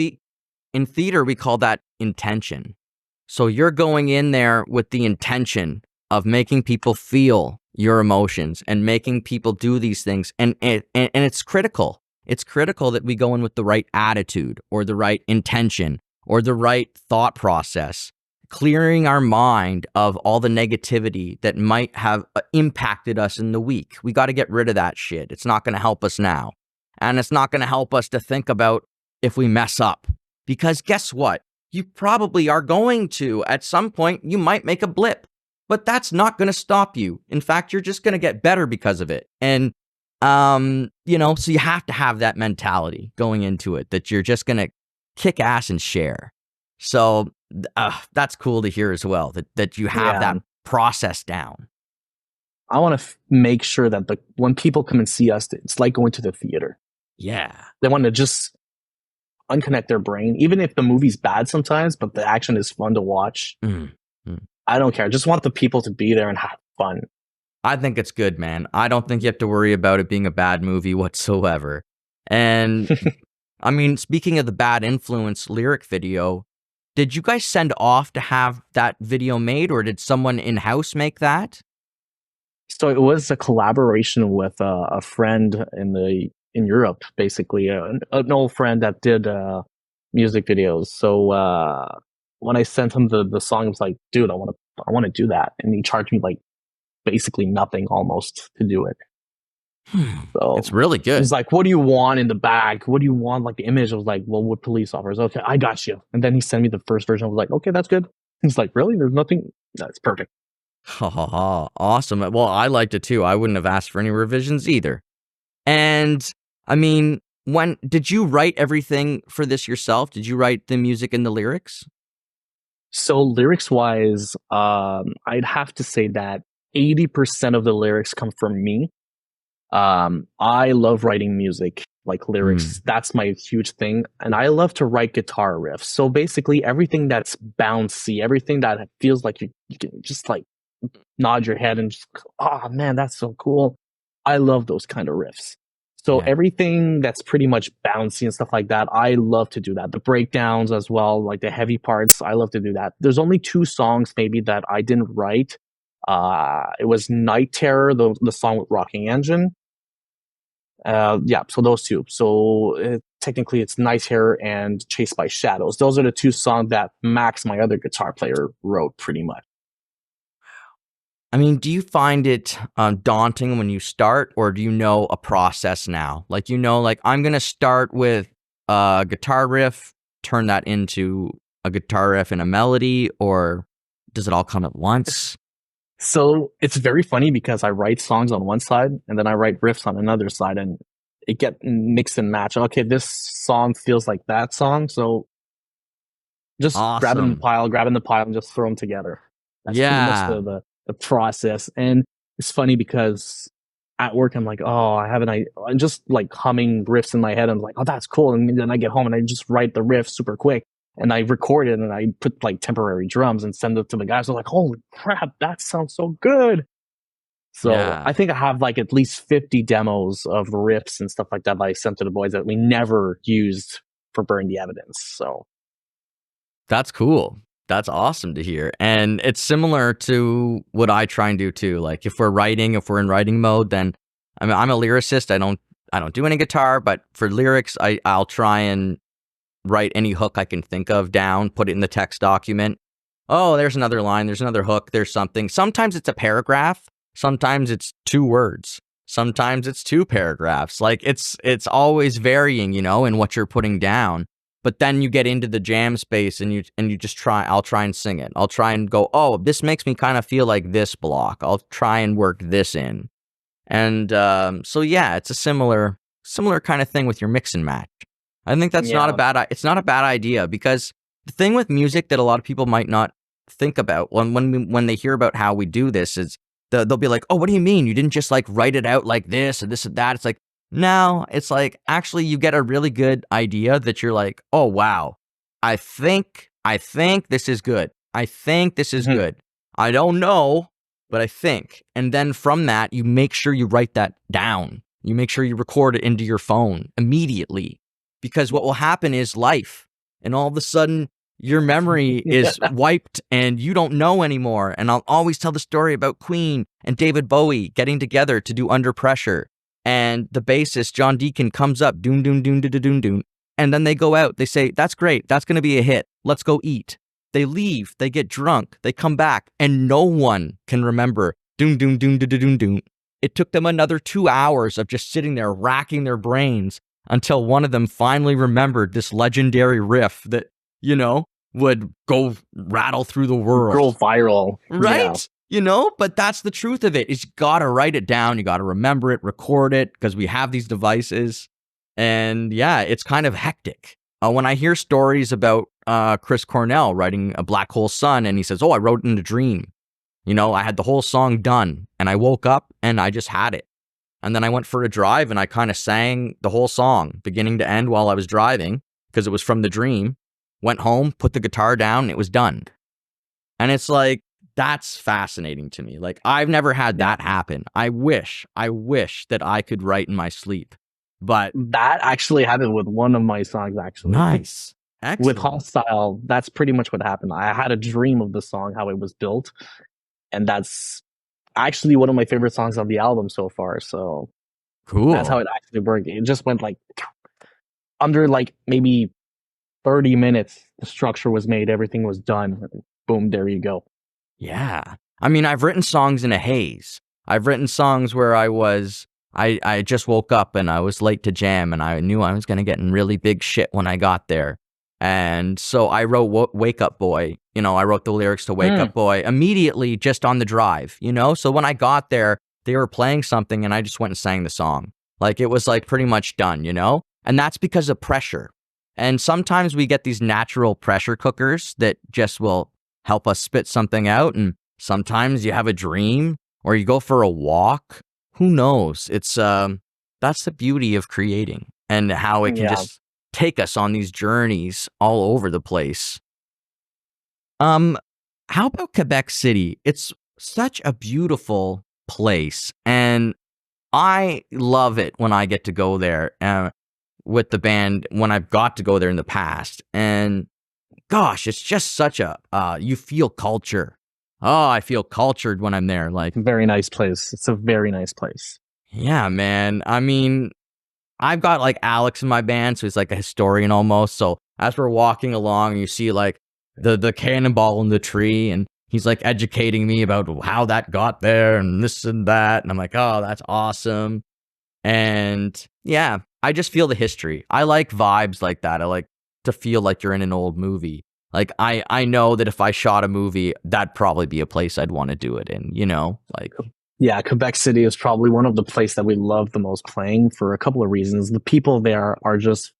In theater, we call that intention. So you're going in there with the intention of making people feel your emotions and making people do these things. And it's critical. It's critical that we go in with the right attitude or the right intention or the right thought process, clearing our mind of all the negativity that might have impacted us in the week. We got to get rid of that shit. It's not going to help us now. And it's not going to help us to think about if we mess up. Because guess what? You probably are going to. At some point, you might make a blip. But that's not going to stop you. In fact, you're just going to get better because of it. And, so you have to have that mentality going into it, that you're just going to kick ass and share. So that's cool to hear as well, that you have that process down. I want to make sure that when people come and see us, it's like going to the theater. Yeah. They want to just unconnect their brain, even if the movie's bad sometimes, but the action is fun to watch. I don't care. I just want the people to be there and have fun. I think it's good, man. I don't think you have to worry about it being a bad movie whatsoever. And I mean, speaking of the Bad Influence lyric video, did you guys send off to have that video made, or did someone in-house make that? So it was a collaboration with a friend in Europe, basically, an old friend that did music videos. So when I sent him the song, I was like, "Dude, I want to do that," and he charged me like basically nothing almost to do it. So it's really good. He's like, "What do you want in the bag? What do you want, like the image?" I was like, "Well, with police officers." "Okay, I got you." And then he sent me the first version. I was like, "Okay, that's good." He's like, "Really? There's nothing?" That's perfect. Awesome. Well, I liked it too. I wouldn't have asked for any revisions either. And I mean, did you write everything for this yourself? Did you write the music and the lyrics? So lyrics wise, I'd have to say that 80% of the lyrics come from me. I love writing music, like lyrics. That's my huge thing. And I love to write guitar riffs. So basically everything that's bouncy, everything that feels like you can just like nod your head and just, "Oh man, that's so cool." I love those kind of riffs. So everything that's pretty much bouncy and stuff like that, I love to do that. The breakdowns as well, like the heavy parts, I love to do that. There's only 2 songs maybe that I didn't write. It was Night Terror, the song with Rocking Engine. So those 2. So technically it's Night Terror and Chased by Shadows. Those are the 2 songs that Max, my other guitar player, wrote pretty much. I mean, do you find it daunting when you start, or do you know a process now? Like, like I'm going to start with a guitar riff, turn that into a guitar riff and a melody, or does it all come at once? So it's very funny because I write songs on one side and then I write riffs on another side, and it get mixed and match. Okay, this song feels like that song, so just Awesome. grabbing the pile and just throw them together. That's pretty much Yeah. the process. And it's funny because at work I'm like, oh, I'm just like humming riffs in my head. I'm like, oh, that's cool. And then I get home and I just write the riff super quick and I record it and I put like temporary drums and send it to the guys. They're like, holy crap, that sounds so good. So Yeah. I think I have like at least 50 demos of riffs and stuff like that I sent to the boys that we never used for Burn the Evidence. So That's cool. That's awesome to hear. And it's similar to what I try and do too. Like if we're in writing mode, then I'm a lyricist. I don't do any guitar, but for lyrics, I'll try and write any hook I can think of down, put it in the text document. Oh, there's another line, there's another hook, there's something. Sometimes it's a paragraph, sometimes it's 2 words, sometimes it's 2 paragraphs. Like it's always varying, in what you're putting down. But then you get into the jam space and you just I'll try and sing it. I'll try and go, oh, this makes me kind of feel like this block. I'll try and work this in. And so yeah, it's a similar kind of thing with your mix and match. I think that's not a yeah, it's not a bad idea, because the thing with music that a lot of people might not think about when they hear about how we do this is they'll be like, oh, what do you mean? You didn't just like write it out like this and this and that. It's like, no, it's like actually you get a really good idea that you're like, oh, wow, I think this is good. I think this is Mhm. good. I don't know, but I think. And then from that, you make sure you write that down. You make sure you record it into your phone immediately, because what will happen is life, and all of a sudden your memory is wiped and you don't know anymore. And I'll always tell the story about Queen and David Bowie getting together to do Under Pressure, and the bassist John Deacon comes up, doon doon doon doon doon doon, and then they go out, they say, that's great, that's going to be a hit, let's go eat. They leave, they get drunk, they come back, and no one can remember doon doon doon doon doon doon. It took them another 2 hours of just sitting there racking their brains until one of them finally remembered this legendary riff that, would go rattle through the world. Go viral. Yeah. Right? But that's the truth of it. Is you got to write it down. You got to remember it, record it, because we have these devices. And yeah, it's kind of hectic. When I hear stories about Chris Cornell writing A Black Hole Sun, and he says, oh, I wrote it in a dream. I had the whole song done and I woke up and I just had it. And then I went for a drive and I kind of sang the whole song, beginning to end, while I was driving, because it was from the dream. Went home, put the guitar down, and it was done. And it's like, that's fascinating to me. Like, I've never had that happen. I wish that I could write in my sleep. But That actually happened with one of my songs, actually. nice. Excellent. With Hostile, that's pretty much what happened. I had a dream of the song, how it was built. And that's actually one of my favorite songs on the album so far. So Cool. that's how it actually worked. It just went like under like maybe 30 minutes. The structure was made. Everything was done. Boom, there you go. Yeah. I mean, I've written songs in a haze. I've written songs where I just woke up and I was late to jam and I knew I was going to get in really big shit when I got there. And so I wrote Wake Up Boy. I wrote the lyrics to Wake Up Boy immediately just on the drive, So when I got there, they were playing something and I just went and sang the song. Like, it was like pretty much done, And that's because of pressure. And sometimes we get these natural pressure cookers that just will help us spit something out. And sometimes you have a dream or you go for a walk. Who knows? It's that's the beauty of creating and how it can just take us on these journeys all over the place. How about Quebec City? It's such a beautiful place, and I love it when I get to go there with the band, when I've got to go there in the past. And gosh, it's just such a, you feel culture. Oh, I feel cultured when I'm there. Like, Very nice place. It's a very nice place. yeah, man. I mean, I've got like Alex in my band, so he's like a historian almost. So as we're walking along, you see like the cannonball in the tree, and he's like educating me about how that got there and this and that. And I'm like, oh, that's awesome. And yeah, I just feel the history. I like vibes like that. I like to feel like you're in an old movie. Like I know that if I shot a movie, that'd probably be a place I'd want to do it in, like. Yeah, Quebec City is probably one of the places that we love the most playing for a couple of reasons. The people there are just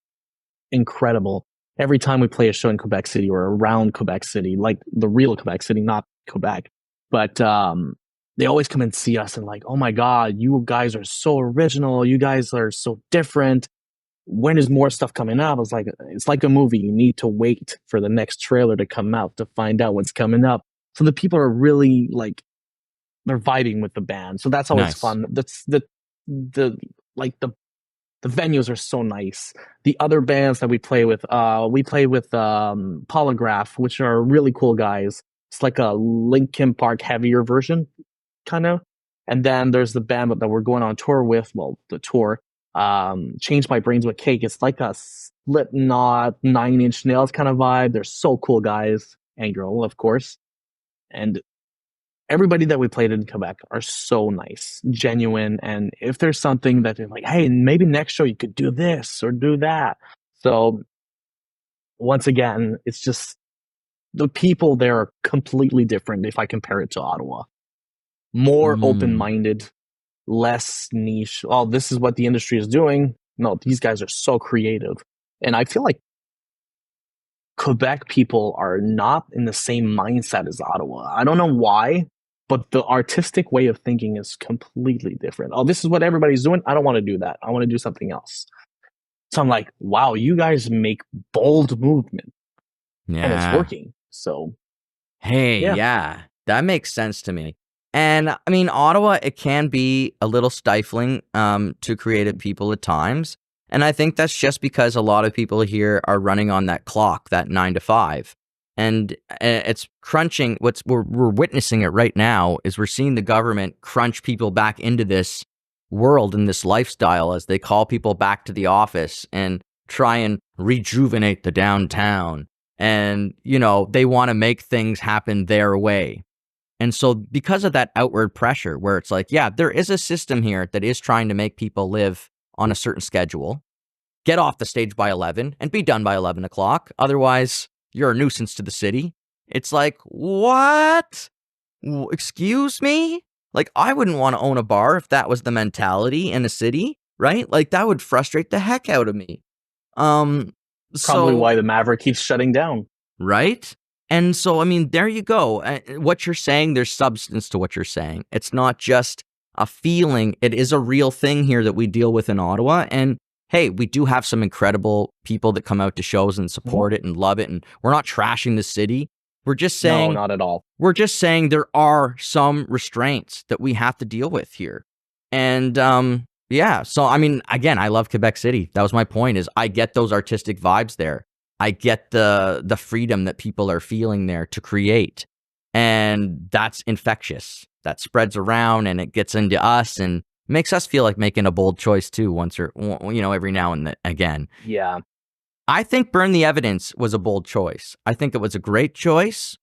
incredible. Every time we play a show in Quebec City or around Quebec City, like the real Quebec City, not Quebec, but they always come and see us and like, oh my God, you guys are so original. You guys are so different. When is more stuff coming out? I was like, it's like a movie. You need to wait for the next trailer to come out to find out what's coming up. So the people are really like, they're vibing with the band. So that's always fun. That's the venues are so nice. The other bands that we play with Polygraph, which are really cool guys. It's like a Linkin Park heavier version, kind of. And then there's the band that we're going on tour with. Well, the tour, Change My Brains with Cake. It's like a Slipknot, Nine Inch Nails kind of vibe. They're so cool guys, and girl, of course. And everybody that we played in Quebec are so nice, genuine. And if there's something that they're like, hey, maybe next show you could do this or do that. So once again, it's just the people there are completely different if I compare it to Ottawa. More open-minded, less niche. Oh, this is what the industry is doing. No, these guys are so creative. And I feel like Quebec people are not in the same mindset as Ottawa. I don't know why, but the artistic way of thinking is completely different. Oh, this is what everybody's doing. I don't want to do that. I want to do something else. So I'm like, wow, you guys make bold movement. Yeah. And it's working. So, hey, yeah, that makes sense to me. And I mean, Ottawa, it can be a little stifling to creative people at times. And I think that's just because a lot of people here are running on that clock, that 9 to 5. And it's crunching. We're witnessing it right now is we're seeing the government crunch people back into this world and this lifestyle as they call people back to the office and try and rejuvenate the downtown. And, they want to make things happen their way. And so because of that outward pressure where it's like, yeah, there is a system here that is trying to make people live on a certain schedule, get off the stage by 11 and be done by 11 o'clock. Otherwise, you're a nuisance to the city. It's like, what? Excuse me? Like, I wouldn't want to own a bar if that was the mentality in a city, right? Like, that would frustrate the heck out of me. Probably why the Maverick keeps shutting down. Right? And so, I mean, there you go. What you're saying, there's substance to what you're saying. It's not just a feeling. It is a real thing here that we deal with in Ottawa. And hey, we do have some incredible people that come out to shows and support it and love it. And we're not trashing the city. We're just saying, no, not at all. We're just saying there are some restraints that we have to deal with here. And yeah, so I mean, again, I love Quebec City. That was my point, is I get those artistic vibes there. I get the freedom that people are feeling there to create. And that's infectious. That spreads around and it gets into us and makes us feel like making a bold choice too, once or, every now and again. Yeah. I think Burn the Evidence was a bold choice. I think it was a great choice.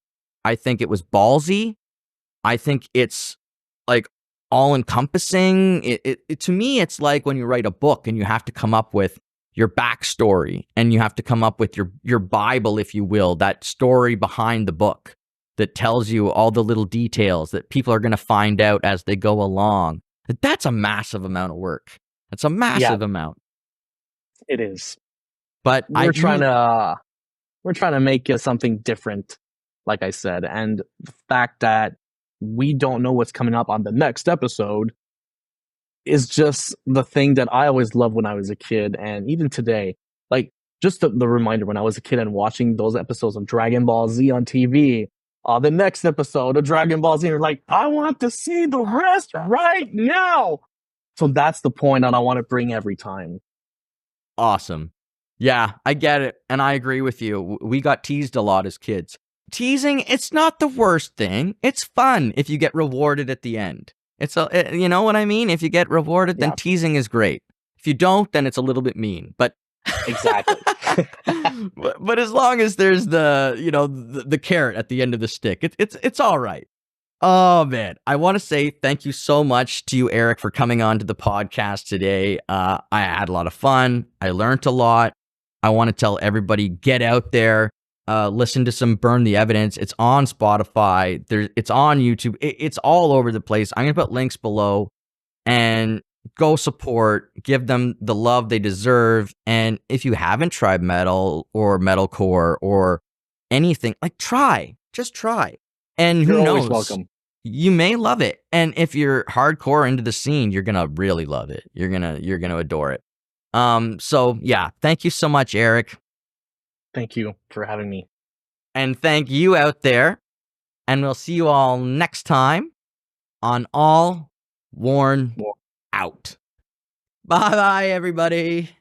I think it was ballsy. I think it's like all encompassing. It to me, it's like when you write a book and you have to come up with your backstory and you have to come up with your Bible, if you will, that story behind the book that tells you all the little details that people are going to find out as they go along. That's a massive amount of work. That's a massive amount. It is. But we're trying to make something different, like I said, and the fact that we don't know what's coming up on the next episode is just the thing that I always loved when I was a kid, and even today, like just the reminder when I was a kid and watching those episodes of Dragon Ball Z on TV. The next episode of Dragon Ball Z, you're like, I want to see the rest right now. So that's the point that I want to bring every time. Awesome. Yeah, I get it. And I agree with you. We got teased a lot as kids. Teasing, it's not the worst thing. It's fun if you get rewarded at the end. You know what I mean? If you get rewarded, then teasing is great. If you don't, then it's a little bit mean. But Exactly. But as long as there's the carrot at the end of the stick, it's all right. Oh man, I want to say thank you so much to you, Eric, for coming on to the podcast today. I had a lot of fun. I learned a lot. I want to tell everybody, get out there, listen to some Burn the Evidence. It's on Spotify. It's on YouTube. It's all over the place. I'm gonna put links below, and go support. Give them the love they deserve. And if you haven't tried metal or metalcore or anything, like just try. And who You're knows? always welcome. You may love it. And if you're hardcore into the scene, you're gonna really love it. You're gonna adore it. So yeah, thank you so much, Eric. Thank you for having me. And thank you out there. And we'll see you all next time on All Worn Out. Bye bye, everybody.